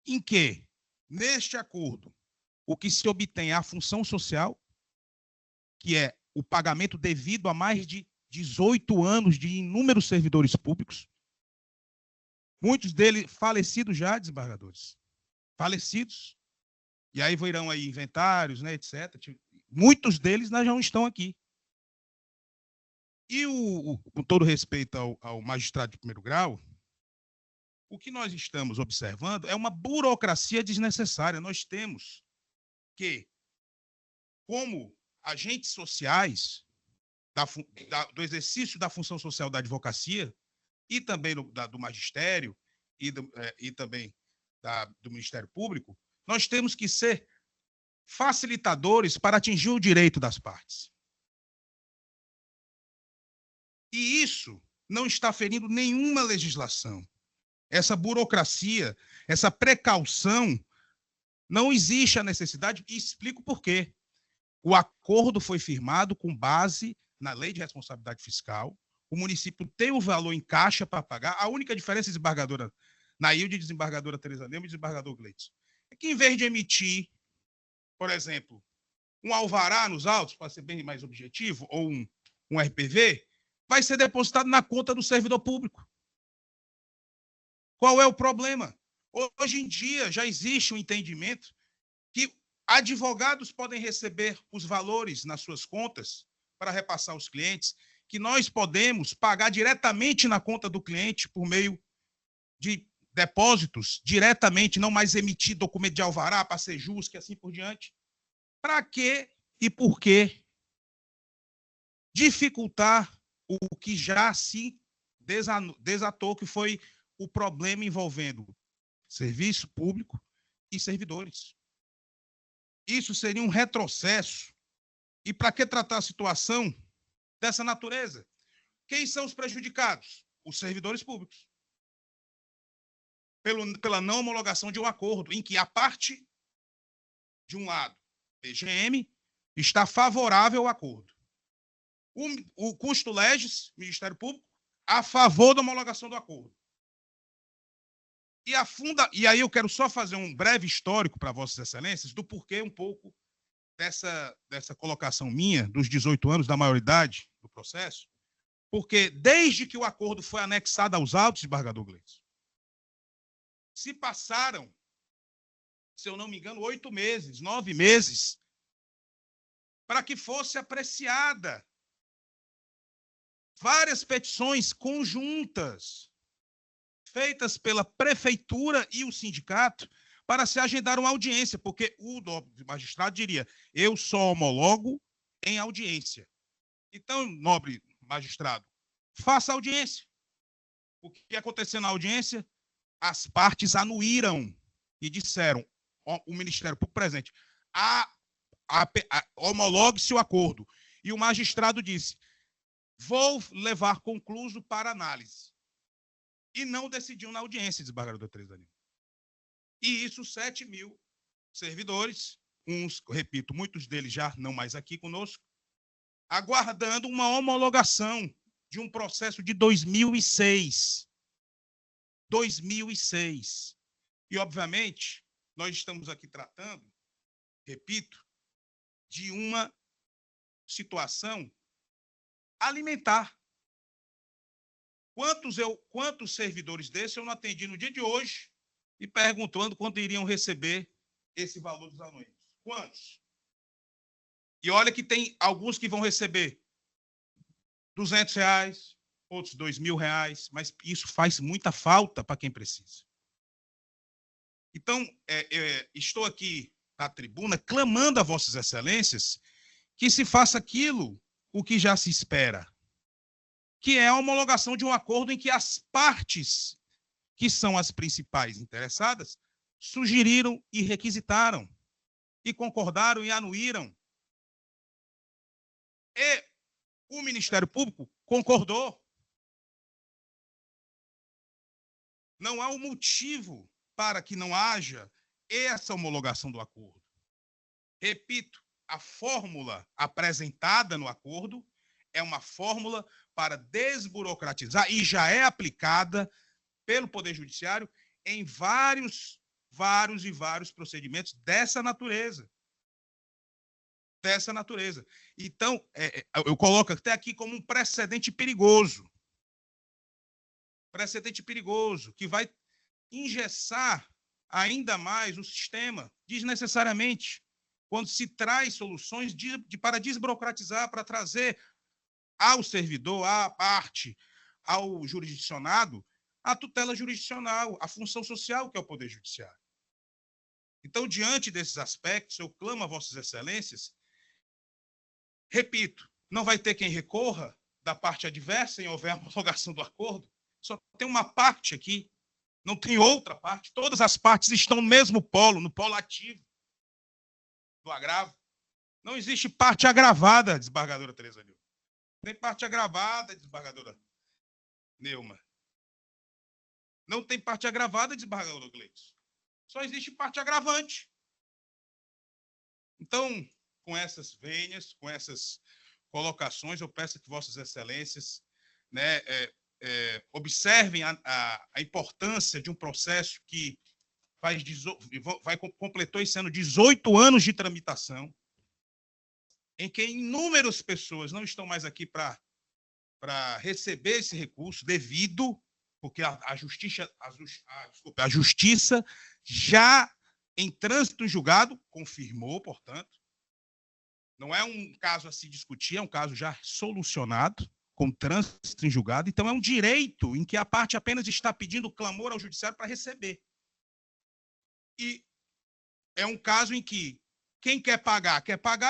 Speaker 6: em que, neste acordo, o que se obtém é a função social, que é o pagamento devido a mais de 18 anos de inúmeros servidores públicos, muitos deles falecidos já, desembargadores, falecidos, e aí virão aí inventários, né, etc. Muitos deles já não estão aqui. E, com todo respeito ao magistrado de primeiro grau, o que nós estamos observando é uma burocracia desnecessária. Nós temos que, como agentes sociais do exercício da função social da advocacia e também do magistério e também do Ministério Público, nós temos que ser facilitadores para atingir o direito das partes. E isso não está ferindo nenhuma legislação. Essa burocracia, essa precaução, não existe a necessidade, e explico por quê. O acordo foi firmado com base na Lei de Responsabilidade Fiscal, o município tem o valor em caixa para pagar, a única diferença, desembargadora Nailde, desembargadora Tereza Neuma e desembargador Gleidson, é que em vez de emitir, por exemplo, um alvará nos autos, para ser bem mais objetivo, ou um RPV, vai ser depositado na conta do servidor público. Qual é o problema? Hoje em dia já existe um entendimento que advogados podem receber os valores nas suas contas para repassar aos clientes, que nós podemos pagar diretamente na conta do cliente por meio de depósitos, diretamente, não mais emitir documento de alvará para ser justo e assim por diante. Para quê e por quê dificultar o que já se desatou, que foi o problema envolvendo serviço público e servidores. Isso seria um retrocesso. E para que tratar a situação dessa natureza? Quem são os prejudicados? Os servidores públicos. Pela não homologação de um acordo, em que a parte, de um lado, PGM, está favorável ao acordo. O custo legis, Ministério Público, a favor da homologação do acordo. E aí eu quero só fazer um breve histórico para Vossas Excelências do porquê um pouco dessa colocação minha, dos 18 anos, da maioridade do processo, porque desde que o acordo foi anexado aos autos, desembargador Gleison, se passaram, se eu não me engano, 8 meses, 9 meses, para que fosse apreciada várias petições conjuntas feitas pela prefeitura e o sindicato para se agendar uma audiência, porque o nobre magistrado diria, eu só homologo em audiência. Então, nobre magistrado, faça audiência. O que aconteceu na audiência? As partes anuíram e disseram, o Ministério Público presente, homologue-se o acordo. E o magistrado disse, vou levar concluso para análise. E não decidiu na audiência, desembargador Teresa Danilo. E isso, 7 mil servidores, uns, repito, muitos deles já não mais aqui conosco, aguardando uma homologação de um processo de 2006. 2006. E, obviamente, nós estamos aqui tratando, repito, de uma situação alimentar. Quantos servidores desses eu não atendi no dia de hoje e perguntando quanto iriam receber esse valor dos anuentes? Quantos? E olha que tem alguns que vão receber R$200, outros R$2.000, mas isso faz muita falta para quem precisa. Então, estou aqui na tribuna clamando a Vossas Excelências que se faça aquilo o que já se espera, que é a homologação de um acordo em que as partes, que são as principais interessadas, sugeriram e requisitaram, e concordaram e anuíram. E o Ministério Público concordou. Não há um motivo para que não haja essa homologação do acordo. Repito, a fórmula apresentada no acordo é uma fórmula para desburocratizar e já é aplicada pelo Poder Judiciário em vários procedimentos dessa natureza. Dessa natureza. Então, eu coloco até aqui como um precedente perigoso. Precedente perigoso, que vai engessar ainda mais o sistema, desnecessariamente, quando se traz soluções para desburocratizar, para trazer ao servidor, à parte, ao jurisdicionado, a tutela jurisdicional, a função social que é o Poder Judiciário. Então, diante desses aspectos, eu clamo a Vossas Excelências, repito, não vai ter quem recorra da parte adversa em houver a homologação do acordo, só tem uma parte aqui, não tem outra parte, todas as partes estão no mesmo polo, no polo ativo do agravo. Não existe parte agravada, desembargadora Teresa Nilma. Tem parte agravada, desembargadora Neuma. Não tem parte agravada, desembargador Gleison. Só existe parte agravante. Então, com essas vênias, com essas colocações, eu peço que Vossas Excelências, né, observem a importância de um processo que completou esse ano 18 anos de tramitação, em que inúmeras pessoas não estão mais aqui para receber esse recurso devido, porque a justiça já em trânsito em julgado confirmou, portanto, não é um caso a se discutir, é um caso já solucionado, com trânsito em julgado, então é um direito em que a parte apenas está pedindo clamor ao judiciário para receber. E é um caso em que quem quer pagar,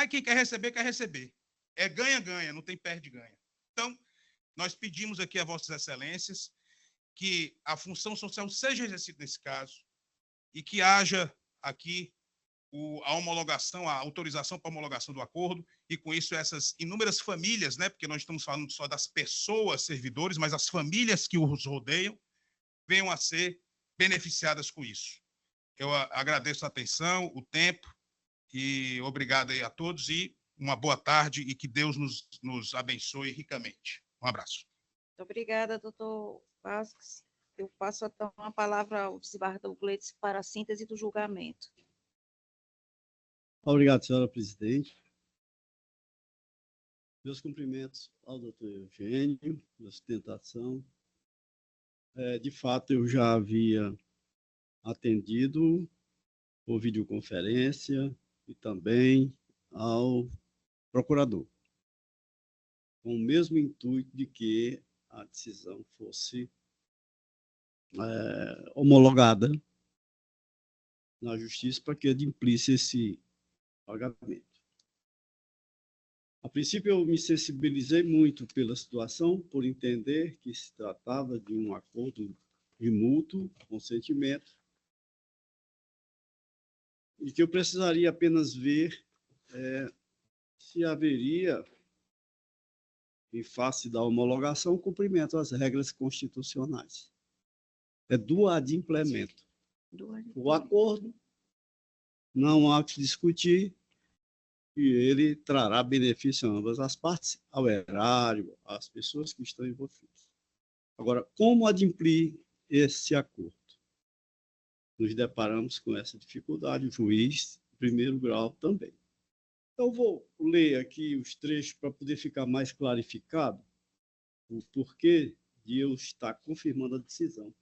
Speaker 6: e quem quer receber, quer receber. É ganha-ganha, não tem perde-ganha. Então, nós pedimos aqui a Vossas Excelências que a função social seja exercida nesse caso e que haja aqui a homologação, a autorização para homologação do acordo, e com isso essas inúmeras famílias, né, porque nós estamos falando só das pessoas servidores, mas as famílias que os rodeiam, venham a ser beneficiadas com isso. Eu agradeço a atenção, o tempo, e obrigado aí a todos, e uma boa tarde, e que Deus nos abençoe ricamente. Um abraço.
Speaker 1: Muito obrigada, doutor Vasques. Eu passo, então, a palavra ao desembargador Gleides para a síntese do julgamento.
Speaker 4: Obrigado, senhora presidente. Meus cumprimentos ao doutor Eugênio, pela sustentação. De fato, eu já havia atendido por videoconferência e também ao procurador, com o mesmo intuito de que a decisão fosse homologada na justiça para que adimplisse esse pagamento. A princípio, eu me sensibilizei muito pela situação, por entender que se tratava de um acordo de mútuo consentimento e que eu precisaria apenas ver se haveria, em face da homologação, cumprimento às regras constitucionais. É do adimplemento. O acordo não há que discutir, e ele trará benefício a ambas as partes, ao erário, às pessoas que estão envolvidas. Agora, como adimplir esse acordo? Nos deparamos com essa dificuldade, o juiz, de primeiro grau, também. Então, vou ler aqui os trechos para poder ficar mais clarificado o porquê de eu estar confirmando a decisão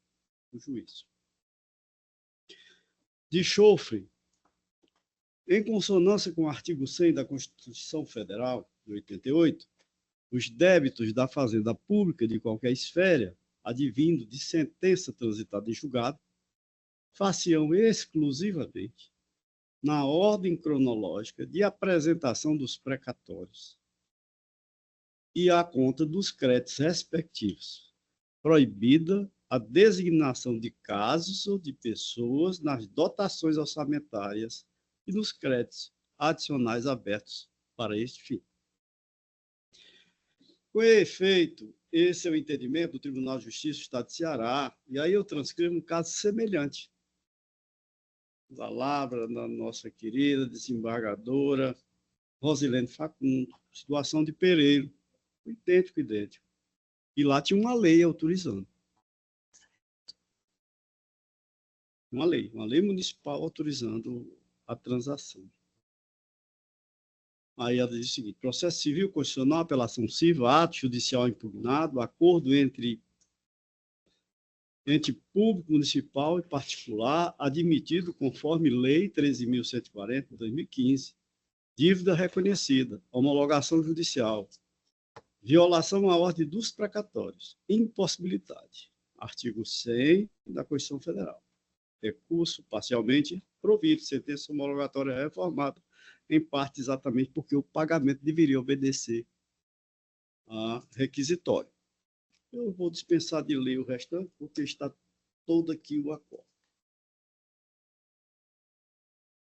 Speaker 4: do juiz. De chofre, em consonância com o artigo 100 da Constituição Federal, de 88, os débitos da fazenda pública de qualquer esfera, advindo de sentença transitada em julgado, far-se-ão exclusivamente na ordem cronológica de apresentação dos precatórios e à conta dos créditos respectivos, proibida a designação de casos ou de pessoas nas dotações orçamentárias e nos créditos adicionais abertos para este fim. Com efeito, esse é o entendimento do Tribunal de Justiça do Estado de Ceará, e aí eu transcrevo um caso semelhante. Palavra da nossa querida desembargadora Rosilene Facundo, situação de Pereiro, idêntico. E lá tinha uma lei autorizando. Uma lei municipal autorizando a transação. Aí ela diz o seguinte: processo civil, constitucional, apelação civil, ato judicial impugnado, acordo entre ente público, municipal e particular, admitido conforme Lei 13.140, de 2015, dívida reconhecida, homologação judicial, violação à ordem dos precatórios, impossibilidade, artigo 100 da Constituição Federal, recurso parcialmente provido, sentença homologatória reformada, em parte exatamente porque o pagamento deveria obedecer a requisitório. Eu vou dispensar de ler o restante, porque está todo aqui o acordo.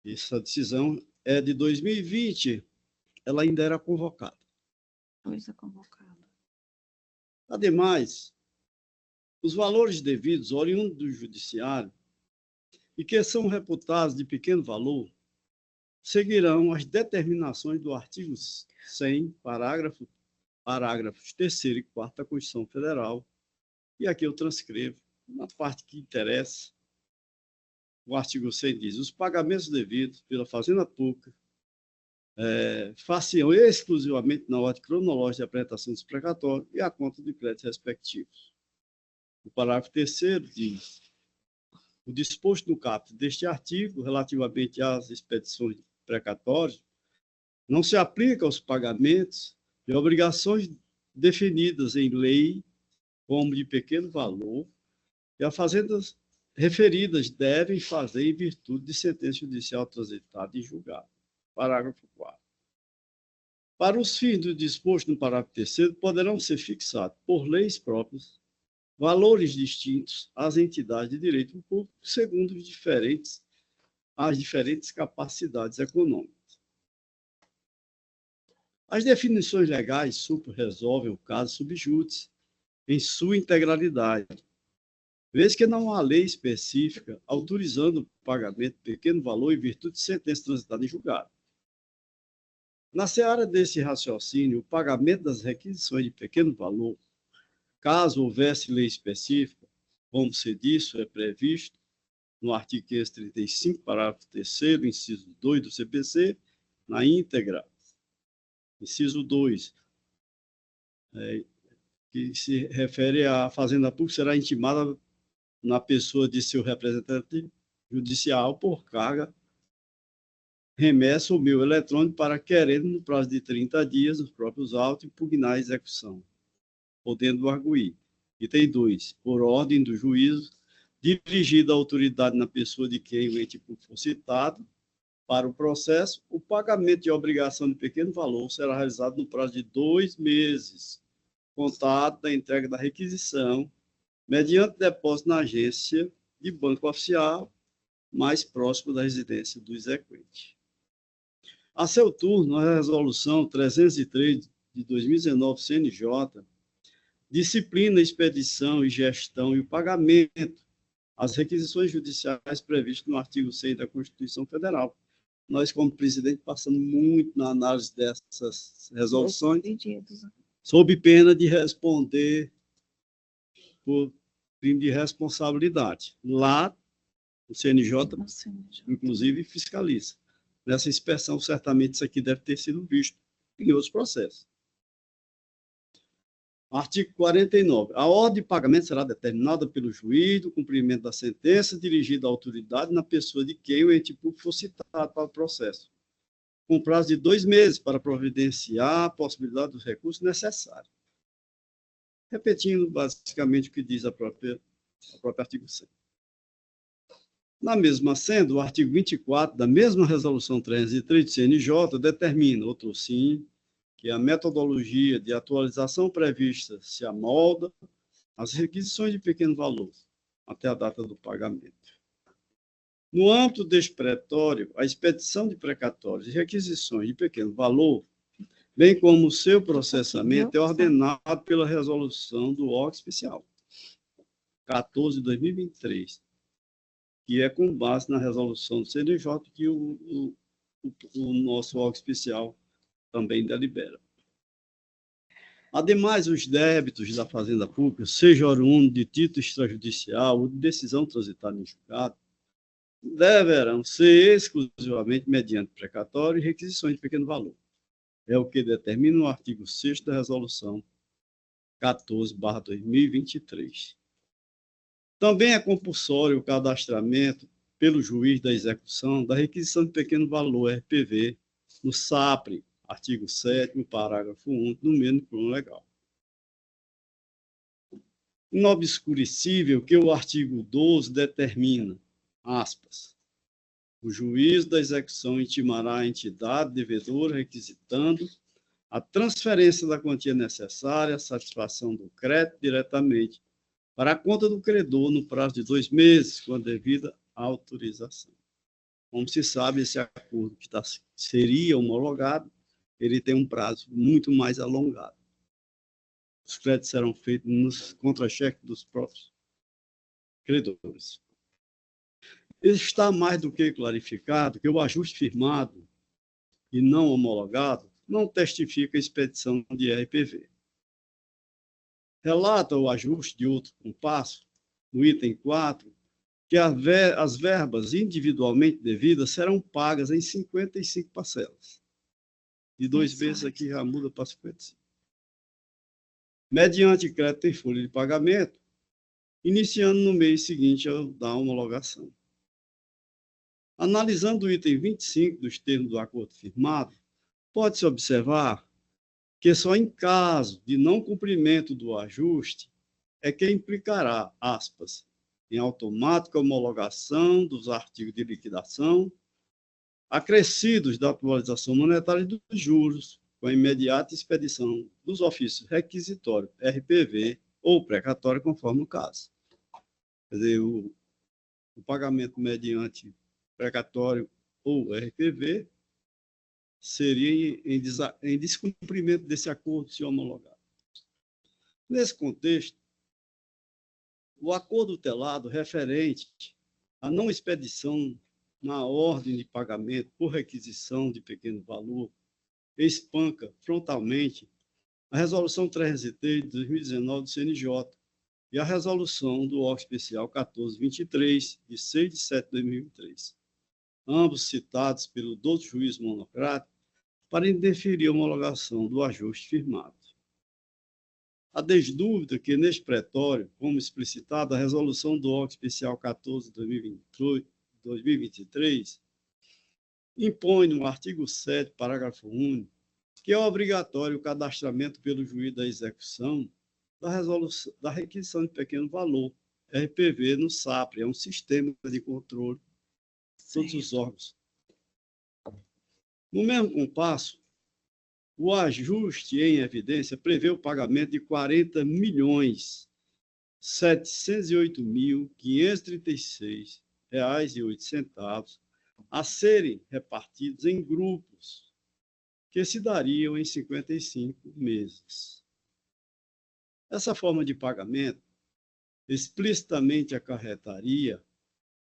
Speaker 4: Essa decisão é de 2020, ela ainda era convocada.
Speaker 1: Coisa convocada.
Speaker 4: Ademais, os valores devidos oriundos do judiciário e que são reputados de pequeno valor seguirão as determinações do artigo 100, parágrafos 3º e 4º da Constituição Federal. E aqui eu transcrevo, na parte que interessa, o artigo 100 diz: os pagamentos devidos pela Fazenda Pública far-se-ão exclusivamente na ordem cronológica de apresentação dos precatórios e à conta de créditos respectivos. O parágrafo 3º diz: o disposto no caput deste artigo, relativamente às expedições de precatórios, não se aplica aos pagamentos de obrigações definidas em lei como de pequeno valor, e as fazendas referidas devem fazer em virtude de sentença judicial transitada e julgada. Parágrafo 4º. Para os fins do disposto no parágrafo 3º, poderão ser fixados por leis próprias valores distintos às entidades de direito público, segundo as diferentes capacidades econômicas. As definições legais supra-resolvem o caso subjúdice em sua integralidade, vez que não há lei específica autorizando o pagamento de pequeno valor em virtude de sentença transitada em julgado. Na seara desse raciocínio, o pagamento das requisições de pequeno valor, caso houvesse lei específica, como se disso é previsto no artigo 535, parágrafo 3º, inciso 2 do CPC, na íntegra. Inciso 2, que se refere à Fazenda Pública, será intimada na pessoa de seu representante judicial por carga, remessa ou meio eletrônico para querendo, no prazo de 30 dias, nos próprios autos, impugnar a execução, podendo arguir. Item 2, por ordem do juízo, dirigida à autoridade na pessoa de quem o ente público for citado, para o processo, o pagamento de obrigação de pequeno valor será realizado no prazo de 2 meses, contado da entrega da requisição, mediante depósito na agência de banco oficial mais próximo da residência do exequente. A seu turno, a Resolução 303 de 2019, CNJ, disciplina a expedição e gestão e o pagamento, as requisições judiciais previstas no artigo 6 da Constituição Federal. Nós, como presidente, passamos muito na análise dessas resoluções, sob pena de responder por crime de responsabilidade. Lá, o CNJ, inclusive, fiscaliza. Nessa inspeção, certamente, isso aqui deve ter sido visto em outros processos. Artigo 49. A ordem de pagamento será determinada pelo juiz do cumprimento da sentença dirigida à autoridade na pessoa de quem o ente público for citado para o processo, com prazo de 2 meses para providenciar a possibilidade dos recursos necessários. Repetindo, basicamente, o que diz a própria artigo 100. Na mesma senda, o artigo 24 da mesma Resolução 303 do CNJ determina, outro sim, que a metodologia de atualização prevista se amolda às requisições de pequeno valor, até a data do pagamento. No âmbito deste precatório, a expedição de precatórios e requisições de pequeno valor, bem como o seu processamento, é ordenado pela resolução do órgão especial 14 de 2023, que é com base na resolução do CNJ que o nosso órgão especial também delibera. Ademais, os débitos da Fazenda Pública, seja oriundo de título extrajudicial ou de decisão transitada em julgado, deverão ser exclusivamente mediante precatório e requisições de pequeno valor. É o que determina o artigo 6º da Resolução 14/2023. Também é compulsório o cadastramento pelo juiz da execução da requisição de pequeno valor, RPV, no SAPRE, artigo 7º, parágrafo 1º, do mesmo plano legal. Inobscurecível que o artigo 12 determina, aspas, o juiz da execução intimará a entidade devedora requisitando a transferência da quantia necessária à satisfação do crédito diretamente para a conta do credor no prazo de 2 meses, com a devida autorização. Como se sabe, esse acordo que seria homologado, ele tem um prazo muito mais alongado. Os créditos serão feitos nos contra-cheques dos próprios credores. Está mais do que clarificado que o ajuste firmado e não homologado não testifica a expedição de RPV. Relata o ajuste de outro compasso, no item 4, que as verbas individualmente devidas serão pagas em 55 parcelas. De 2 vezes aqui já muda para 55. Mediante crédito em folha de pagamento, iniciando no mês seguinte da homologação. Analisando o item 25 dos termos do acordo firmado, pode-se observar que só em caso de não cumprimento do ajuste é que implicará, aspas, em automática homologação dos artigos de liquidação, acrescidos da atualização monetária dos juros, com a imediata expedição dos ofícios requisitórios RPV ou precatória, conforme o caso. Quer dizer, o pagamento mediante precatório ou RPV seria em descumprimento desse acordo se homologado. Nesse contexto, o acordo tutelado referente à não expedição na ordem de pagamento por requisição de pequeno valor espanca frontalmente a Resolução 303 de 2019 do CNJ e a Resolução do órgão especial 1423, de 6 de setembro de 2023, ambos citados pelo 12º juiz monocrático para indeferir a homologação do ajuste firmado. Há desdúvida que, neste pretório, como explicitado a Resolução do órgão especial 14 de 2023, impõe no artigo 7º, parágrafo único, que é obrigatório o cadastramento pelo juiz da execução da requisição de pequeno valor, RPV, no SAPRE, é um sistema de controle de todos os órgãos. No mesmo compasso, o ajuste em evidência prevê o pagamento de R$ 40.708.536,08 a serem repartidos em grupos que se dariam em 55 meses. Essa forma de pagamento explicitamente acarretaria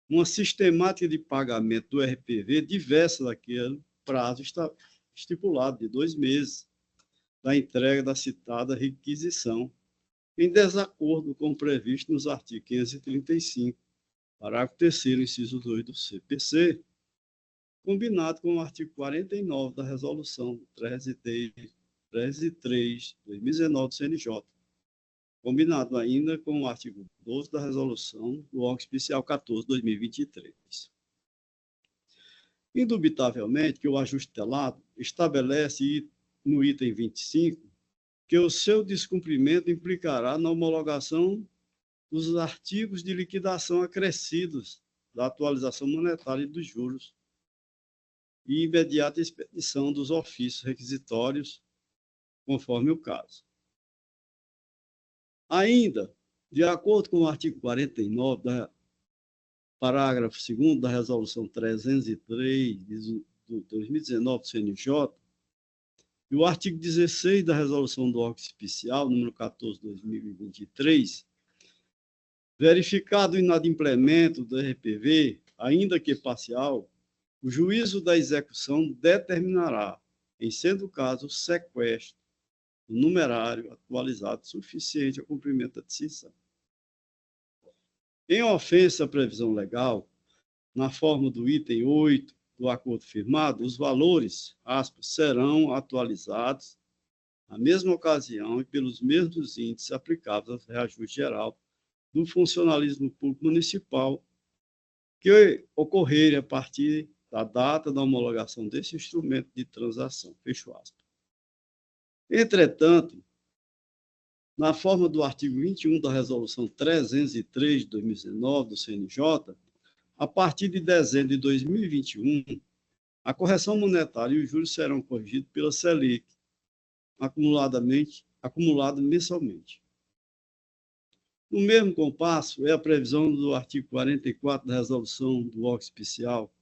Speaker 4: uma sistemática de pagamento do RPV diversa daquele prazo estipulado de 2 meses da entrega da citada requisição, em desacordo com o previsto nos artigos 535, parágrafo 3º, inciso 2 do CPC, combinado com o artigo 49 da Resolução 303, 2019 do CNJ, combinado ainda com o artigo 12 da Resolução do órgão especial 14, 2023. Indubitavelmente que o ajuste tutelado estabelece no item 25 que o seu descumprimento implicará na homologação dos artigos de liquidação acrescidos da atualização monetária e dos juros e imediata expedição dos ofícios requisitórios, conforme o caso. Ainda, de acordo com o artigo 49 parágrafo 2º da Resolução 303 de 2019 do CNJ, e o artigo 16 da Resolução do órgão especial, número 14 de 2023, verificado o inadimplemento do RPV, ainda que parcial, o juízo da execução determinará, em sendo o caso, o sequestro do numerário atualizado suficiente ao cumprimento da decisão. Em ofensa à previsão legal, na forma do item 8 do acordo firmado, os valores, aspas, serão atualizados na mesma ocasião e pelos mesmos índices aplicáveis ao reajuste geral do funcionalismo público municipal que ocorrerem a partir da data da homologação desse instrumento de transação. Fecho aspas. Entretanto, na forma do artigo 21 da Resolução 303 de 2019 do CNJ, a partir de dezembro de 2021, a correção monetária e os juros serão corrigidos pela Selic, acumulado mensalmente. No mesmo compasso, é a previsão do artigo 44 da Resolução do órgão especial,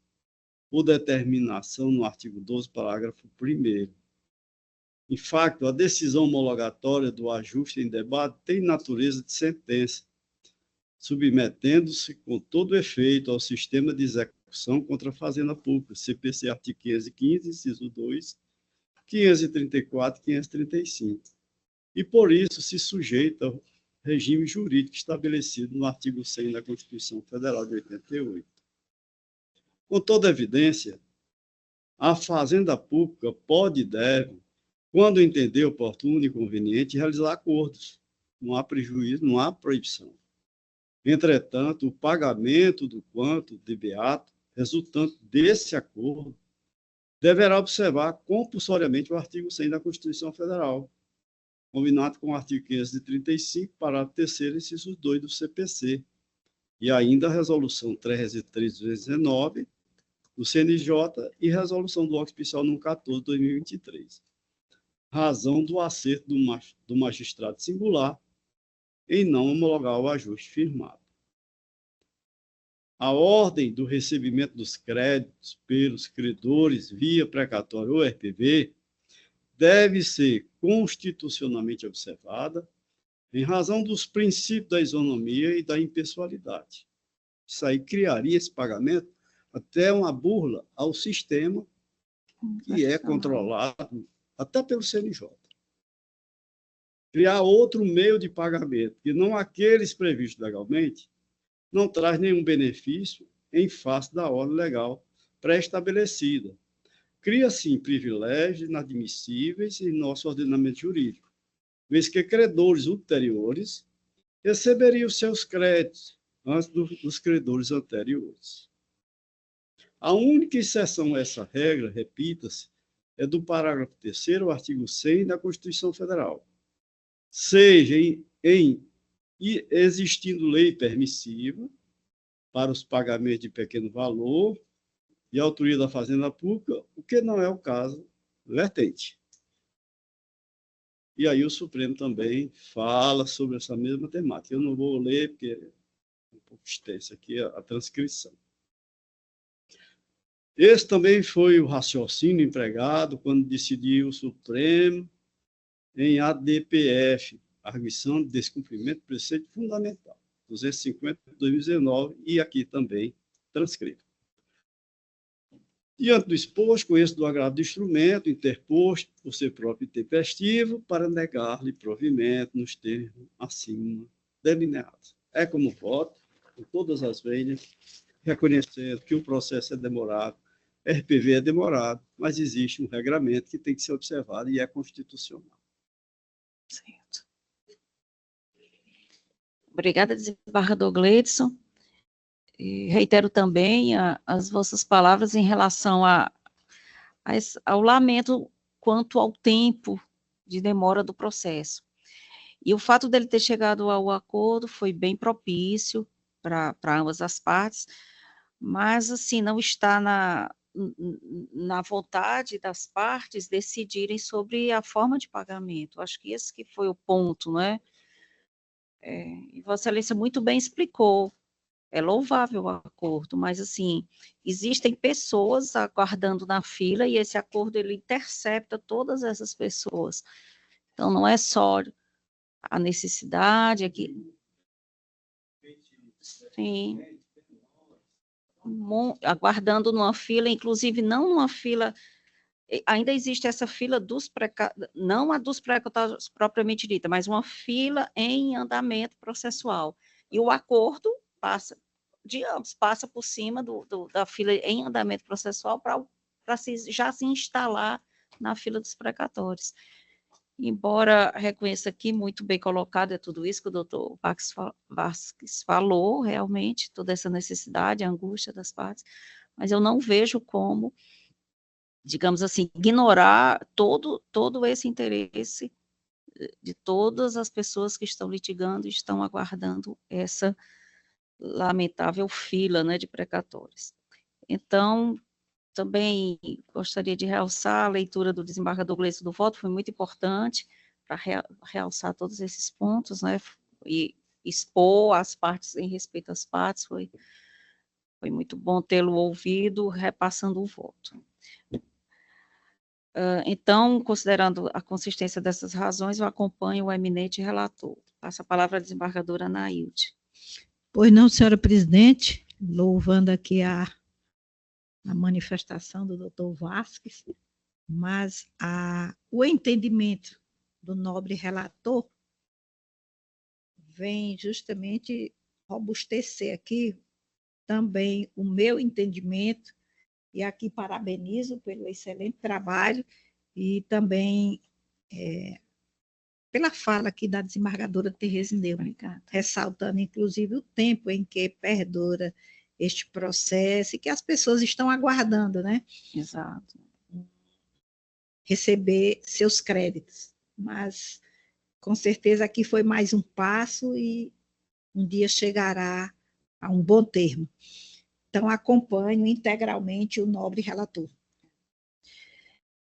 Speaker 4: por determinação no artigo 12, parágrafo 1º. Em fato, a decisão homologatória do ajuste em debate tem natureza de sentença, submetendo-se com todo efeito ao sistema de execução contra a Fazenda Pública, CPC artigo 515, inciso 2, 534 e 535, e por isso se sujeita ao regime jurídico estabelecido no artigo 100 da Constituição Federal de 88. Com toda evidência, a Fazenda Pública pode e deve, quando entender oportuno e conveniente, realizar acordos. Não há prejuízo, não há proibição. Entretanto, o pagamento do quanto de beato resultante desse acordo deverá observar compulsoriamente o artigo 100 da Constituição Federal, combinado com o artigo 535, parágrafo 3º, inciso 2 do CPC, e ainda a Resolução 303/19 do CNJ e Resolução do órgão especial número 14 de 2023. Razão do acerto do magistrado singular em não homologar o ajuste firmado. A ordem do recebimento dos créditos pelos credores via precatório ou RPV deve ser constitucionalmente observada em razão dos princípios da isonomia e da impessoalidade. Isso aí criaria esse pagamento até uma burla ao sistema que é controlado até pelo CNJ. Criar outro meio de pagamento, que não aqueles previstos legalmente, não traz nenhum benefício em face da ordem legal pré-estabelecida. Cria, sim, privilégios inadmissíveis em nosso ordenamento jurídico, vez que credores ulteriores receberiam seus créditos antes dos credores anteriores. A única exceção a essa regra, repita-se, é do parágrafo 3º, artigo 100 da Constituição Federal. Seja existindo lei permissiva para os pagamentos de pequeno valor e autoria da Fazenda Pública, o que não é o caso vertente. E aí o Supremo também fala sobre essa mesma temática. Eu não vou ler, porque é um pouco extensa aqui a transcrição. Esse também foi o raciocínio empregado quando decidiu o Supremo em ADPF, Arguição de Descumprimento do Preceito Fundamental, 250 de 2019, e aqui também transcrito. Diante do exposto, conheço do agravo do instrumento interposto por ser próprio intempestivo para negar-lhe provimento nos termos acima delineados. É como voto, com todas as veias, reconhecendo que o processo é demorado, RPV é demorado, mas existe um regramento que tem que ser observado e é constitucional.
Speaker 1: Certo. Obrigada, desembargador Gleidson. E reitero também as vossas palavras em relação ao lamento quanto ao tempo de demora do processo. E o fato dele ter chegado ao acordo foi bem propício para ambas as partes, mas, assim, não está na vontade das partes decidirem sobre a forma de pagamento. Acho que esse que foi o ponto, né? E Vossa Excelência muito bem explicou. É louvável o acordo, mas, assim, existem pessoas aguardando na fila e esse acordo, ele intercepta todas essas pessoas. Então, não é só a necessidade aqui. Sim. Aguardando numa fila, inclusive não numa fila, ainda existe essa fila não a dos precatórios propriamente dita, mas uma fila em andamento processual. E o acordo passa por cima da fila em andamento processual para já se instalar na fila dos precatórios. Embora reconheça aqui, muito bem colocado, é tudo isso que o doutor Vasques falou, realmente, toda essa necessidade, a angústia das partes, mas eu não vejo como, digamos assim, ignorar todo esse interesse de todas as pessoas que estão litigando e estão aguardando essa lamentável fila, né, de precatórios. Então, também gostaria de realçar a leitura do desembargador Gleidson do voto, foi muito importante para realçar todos esses pontos, né, e expor as partes, em respeito às partes, foi muito bom tê-lo ouvido, repassando o voto. Então, considerando a consistência dessas razões, eu acompanho o eminente relator. Passo a palavra à desembargadora Anaílde.
Speaker 3: Pois não, senhora presidente, louvando aqui a manifestação do doutor Vasques, mas o entendimento do nobre relator vem justamente robustecer aqui também o meu entendimento, e aqui parabenizo pelo excelente trabalho e também pela fala aqui da desembargadora Tereza Neumann, ressaltando inclusive o tempo em que perdura este processo e que as pessoas estão aguardando, né?
Speaker 1: Exato.
Speaker 3: Receber seus créditos. Mas, com certeza, aqui foi mais um passo e um dia chegará a um bom termo. Então, acompanho integralmente o nobre relator.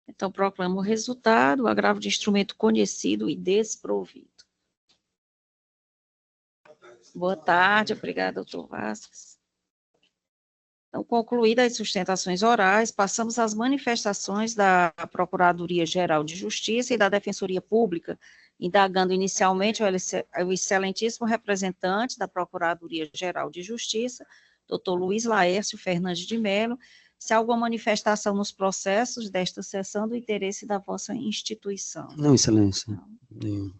Speaker 1: Então, proclamo o resultado, o agravo de instrumento conhecido e desprovido. Boa tarde, obrigada, doutor Vasques. Então, concluídas as sustentações orais, passamos às manifestações da Procuradoria-Geral de Justiça e da Defensoria Pública, indagando inicialmente o excelentíssimo representante da Procuradoria-Geral de Justiça, doutor Luiz Laércio Fernandes de Mello, se há alguma manifestação nos processos desta sessão do interesse da vossa instituição.
Speaker 7: Não, excelência. Nenhum.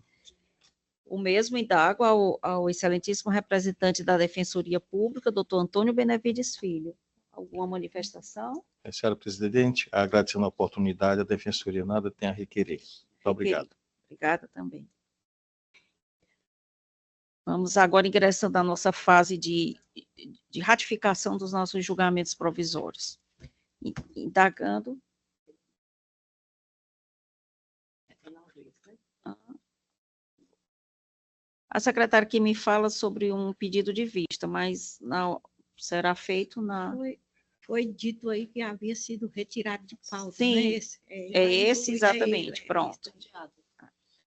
Speaker 1: O mesmo indago ao excelentíssimo representante da Defensoria Pública, doutor Antônio Benevides Filho. Alguma manifestação?
Speaker 8: Senhora presidente, agradecendo a oportunidade, a Defensoria nada tem a requerer. Muito obrigado.
Speaker 1: Obrigada também. Vamos agora ingressando na nossa fase de ratificação dos nossos julgamentos provisórios. Indagando. A secretária que me fala sobre um pedido de vista, mas não será feito na...
Speaker 3: Foi dito aí que havia sido retirado de pauta.
Speaker 1: Sim,
Speaker 3: não é esse?
Speaker 1: Esse exatamente, pronto.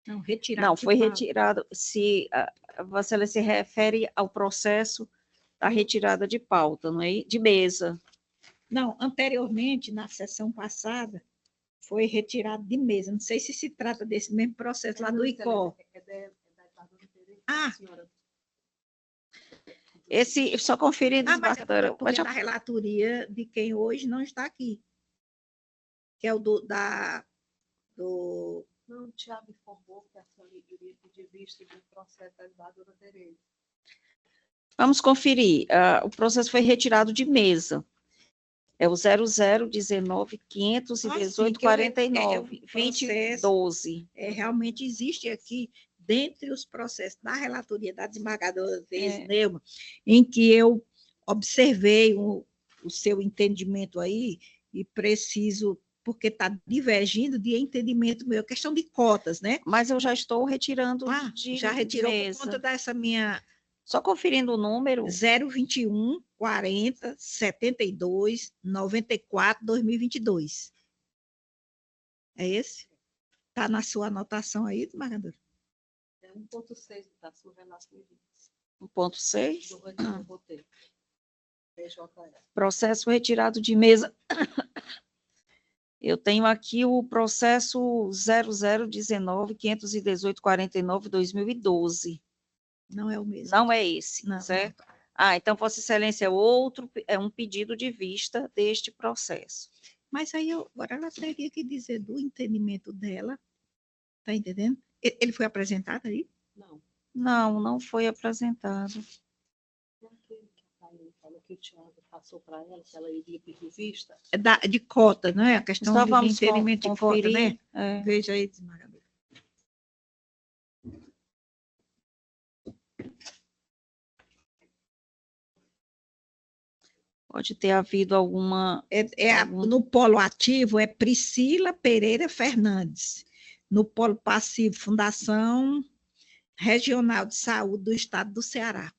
Speaker 3: Não, retirado
Speaker 1: Não,
Speaker 3: de
Speaker 1: foi
Speaker 3: pauta.
Speaker 1: retirado, se você se refere ao processo da retirada de pauta, não é? De mesa.
Speaker 3: Não, anteriormente, na sessão passada, foi retirado de mesa. Não sei se trata desse mesmo processo lá do ICO. Ah,
Speaker 1: Esse, só conferir,
Speaker 3: mas é
Speaker 1: desembargadora,
Speaker 3: porque é da relatoria de quem hoje não está aqui, que é o do...
Speaker 9: Não, o Tiago informou que a senhora iria pedir vista do processo da desembargadora Tereza.
Speaker 1: Vamos conferir. O processo foi retirado de mesa. É o 0019-518-49, 2012.
Speaker 3: Realmente existe aqui, dentre os processos da relatoria da desembargadora Tereza Neumann, em que eu observei o seu entendimento aí e preciso... porque está divergindo de entendimento meu, questão de cotas, né?
Speaker 1: Mas eu já estou retirando
Speaker 3: já retirou
Speaker 1: mesa.
Speaker 3: por conta dessa minha...
Speaker 1: Só conferindo o número.
Speaker 3: 021 40 72 94 2022. É esse? Está na sua anotação aí, desembargadora?
Speaker 9: É 1.6 da sua relação.
Speaker 1: 1.6?
Speaker 9: Do roteiro. PJE.
Speaker 1: Processo retirado de mesa. Eu tenho aqui o processo 0019-518-49-2012.
Speaker 3: Não é o mesmo.
Speaker 1: Não é esse,
Speaker 3: Não.
Speaker 1: certo? Então, Vossa Excelência, é um pedido de vista deste processo.
Speaker 3: Mas aí, agora ela teria que dizer do entendimento dela, tá entendendo? Ele foi apresentado aí?
Speaker 9: Não.
Speaker 1: Não foi apresentado.
Speaker 9: Falou que o Tiago passou para ela, que ela iria pedir vista.
Speaker 3: De cota, não é? A questão
Speaker 1: Só
Speaker 3: de
Speaker 1: vamos
Speaker 3: entendimento de cota, né?
Speaker 1: É.
Speaker 3: Veja aí, desembargador.
Speaker 1: Pode ter havido alguma...
Speaker 3: No polo ativo é Priscila Pereira Fernandes. No polo passivo, Fundação Regional de Saúde do Estado do Ceará.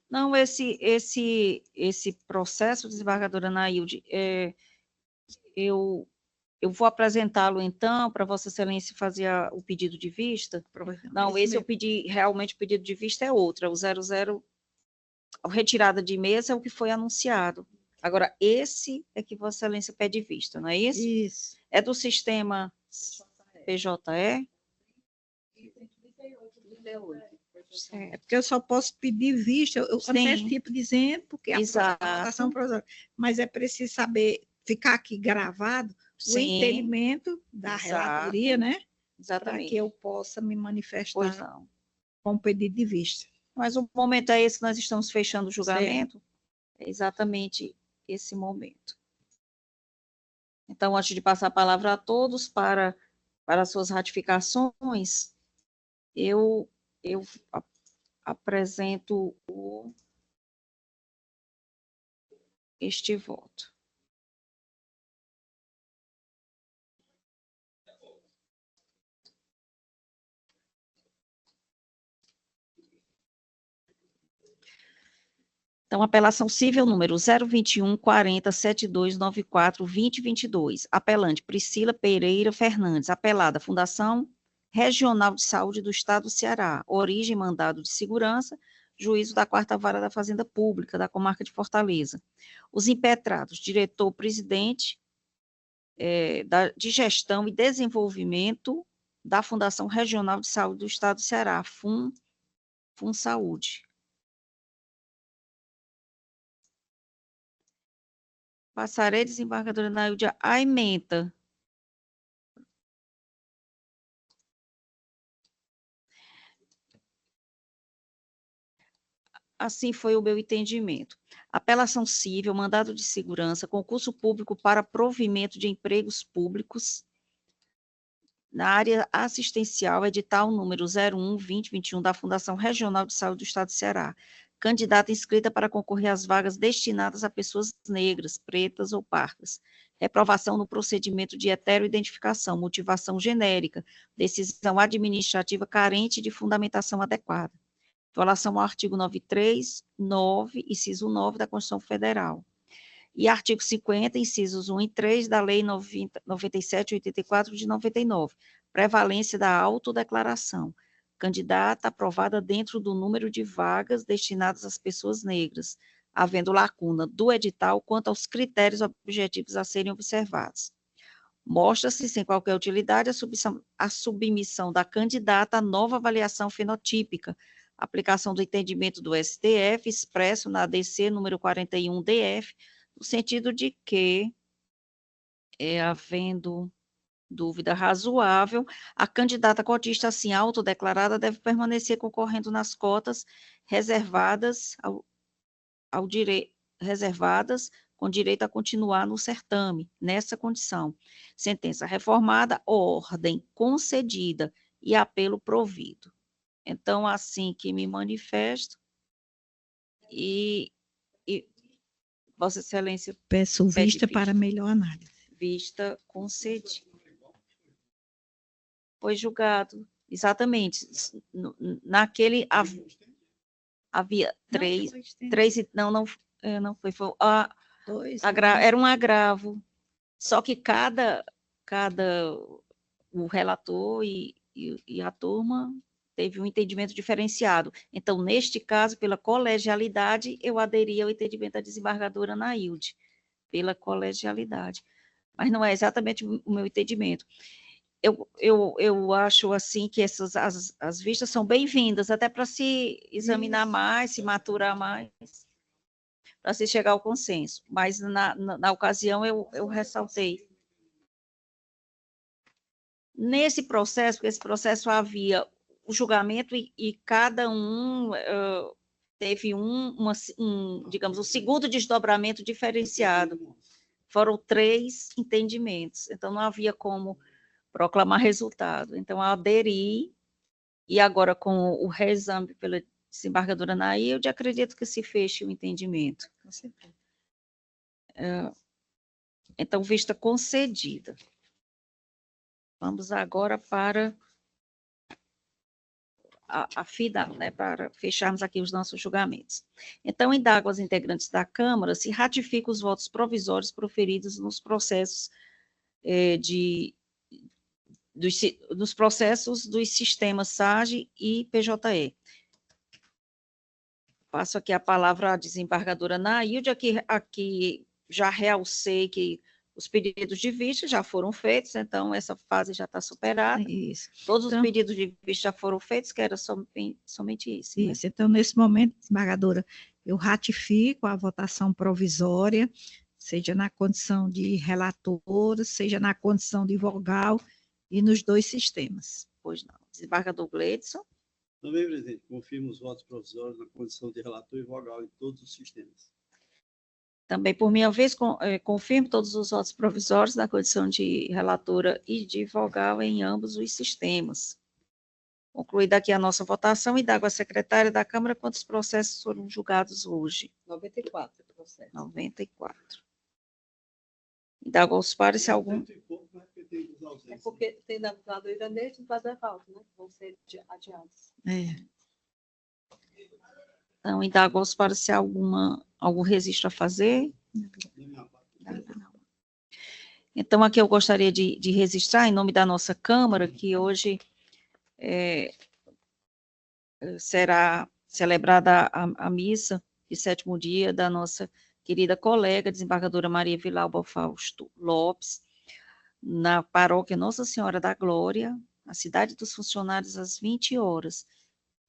Speaker 1: Não, esse processo, desembargadora Anaílde, eu vou apresentá-lo, então, para Vossa Excelência fazer o pedido de vista. Não, esse eu pedi, realmente o pedido de vista é outro, é o 00, a retirada de mesa é o que foi anunciado. Agora, esse é que Vossa Excelência pede vista, não é isso?
Speaker 3: Isso.
Speaker 1: É do sistema PJE?
Speaker 3: É porque eu só posso pedir vista, eu antecipo dizendo, porque a votação provisória, mas é preciso saber, ficar aqui gravado, o entendimento da relatoria, né?
Speaker 1: Exatamente.
Speaker 3: Para que eu possa me manifestar com o pedido de vista.
Speaker 1: Mas o momento é esse que nós estamos fechando o julgamento? É exatamente esse momento. Então, antes de passar a palavra a todos para as suas ratificações, eu apresento este voto. Então, apelação civil número 021 40 7294 2022. Apelante Priscila Pereira Fernandes. Apelada Fundação Regional de Saúde do Estado do Ceará, origem mandado de segurança, juízo da 4ª Vara da Fazenda Pública, da comarca de Fortaleza. Os impetrados, diretor-presidente de Gestão e Desenvolvimento da Fundação Regional de Saúde do Estado do Ceará, FunSaúde. Passarei, desembargadora Nailde, a ementa. Assim foi o meu entendimento. Apelação civil, mandado de segurança, concurso público para provimento de empregos públicos na área assistencial, edital número 01-2021 da Fundação Regional de Saúde do Estado do Ceará. Candidata inscrita para concorrer às vagas destinadas a pessoas negras, pretas ou pardas. Reprovação no procedimento de heteroidentificação, motivação genérica, decisão administrativa carente de fundamentação adequada. Violação ao artigo 93, 9, inciso 9 da Constituição Federal. E artigo 50, incisos 1 e 3 da Lei 97/84 de 99. Prevalência da autodeclaração. Candidata aprovada dentro do número de vagas destinadas às pessoas negras, havendo lacuna do edital quanto aos critérios objetivos a serem observados. Mostra-se sem qualquer utilidade a submissão da candidata à nova avaliação fenotípica, aplicação do entendimento do STF, expresso na ADC número 41-DF, no sentido de que, havendo dúvida razoável, a candidata cotista assim autodeclarada deve permanecer concorrendo nas cotas reservadas com direito a continuar no certame, nessa condição. Sentença reformada, ordem concedida e apelo provido. Então, assim que me manifesto, e Vossa Excelência...
Speaker 3: Peço vista para melhor análise.
Speaker 1: Vista concedida. Foi julgado, exatamente. Naquele havia três, não foi, era um agravo. Só que o relator e a turma teve um entendimento diferenciado. Então, neste caso, pela colegialidade, eu aderi ao entendimento da desembargadora Nailde, pela colegialidade. Mas não é exatamente o meu entendimento. Eu acho, assim, que as vistas são bem-vindas, até para se examinar mais, se maturar mais, para se chegar ao consenso. Mas, na ocasião, eu ressaltei. Nesse processo, porque esse processo havia o julgamento e cada um teve digamos, um segundo desdobramento diferenciado. Foram 3 entendimentos, então não havia como proclamar resultado. Então, eu aderi, e agora com o reexame pela desembargadora Nailde, acredito que se feche o entendimento. Então, vista concedida. Vamos agora para a FIDA, né, para fecharmos aqui os nossos julgamentos. Então, indago aos integrantes da Câmara se ratifica os votos provisórios proferidos nos processos dos processos dos sistemas SAGE e PJE. Passo aqui a palavra à desembargadora Nailde, aqui já realcei que os pedidos de vista já foram feitos, então essa fase já está superada.
Speaker 3: Isso.
Speaker 1: Todos os pedidos de vista já foram feitos, que era somente isso.
Speaker 3: Isso. Né? Então, nesse momento, desembargadora, eu ratifico a votação provisória, seja na condição de relatora, seja na condição de vogal, e nos 2 sistemas.
Speaker 1: Pois não. Desembargador Gleidson.
Speaker 4: Também, presidente, confirmo os votos provisórios na condição de relator e vogal em todos os sistemas.
Speaker 1: Também, por minha vez, confirmo todos os votos provisórios na condição de relatora e de vogal em ambos os sistemas. Concluída aqui a nossa votação, indago à secretária da Câmara quantos processos foram julgados hoje.
Speaker 9: 94 processos.
Speaker 1: 94. Indago aos pares se algum...
Speaker 9: É porque tem dado iranês e fazer falta, né? Vão ser adiados.
Speaker 1: Então, indago aos pares se há algum registro a fazer. Então, aqui eu gostaria de registrar, em nome da nossa Câmara, que hoje será celebrada a missa de 7º dia da nossa querida colega, desembargadora Maria Vilauba Fausto Lopes, na paróquia Nossa Senhora da Glória, na Cidade dos Funcionários, às 20 horas.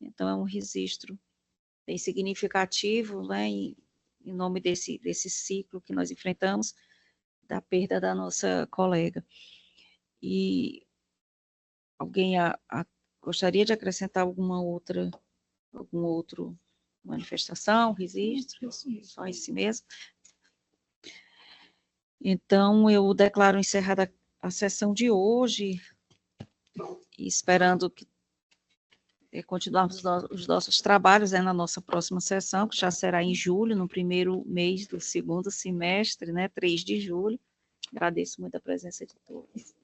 Speaker 1: Então, é um registro bem significativo, né, em nome desse ciclo que nós enfrentamos, da perda da nossa colega. E alguém gostaria de acrescentar alguma outra manifestação, registro? Só esse mesmo? Então, eu declaro encerrada a sessão de hoje, esperando que continuarmos os nossos trabalhos na nossa próxima sessão, que já será em julho, no primeiro mês do 2º semestre, né, 3 de julho. Agradeço muito a presença de todos.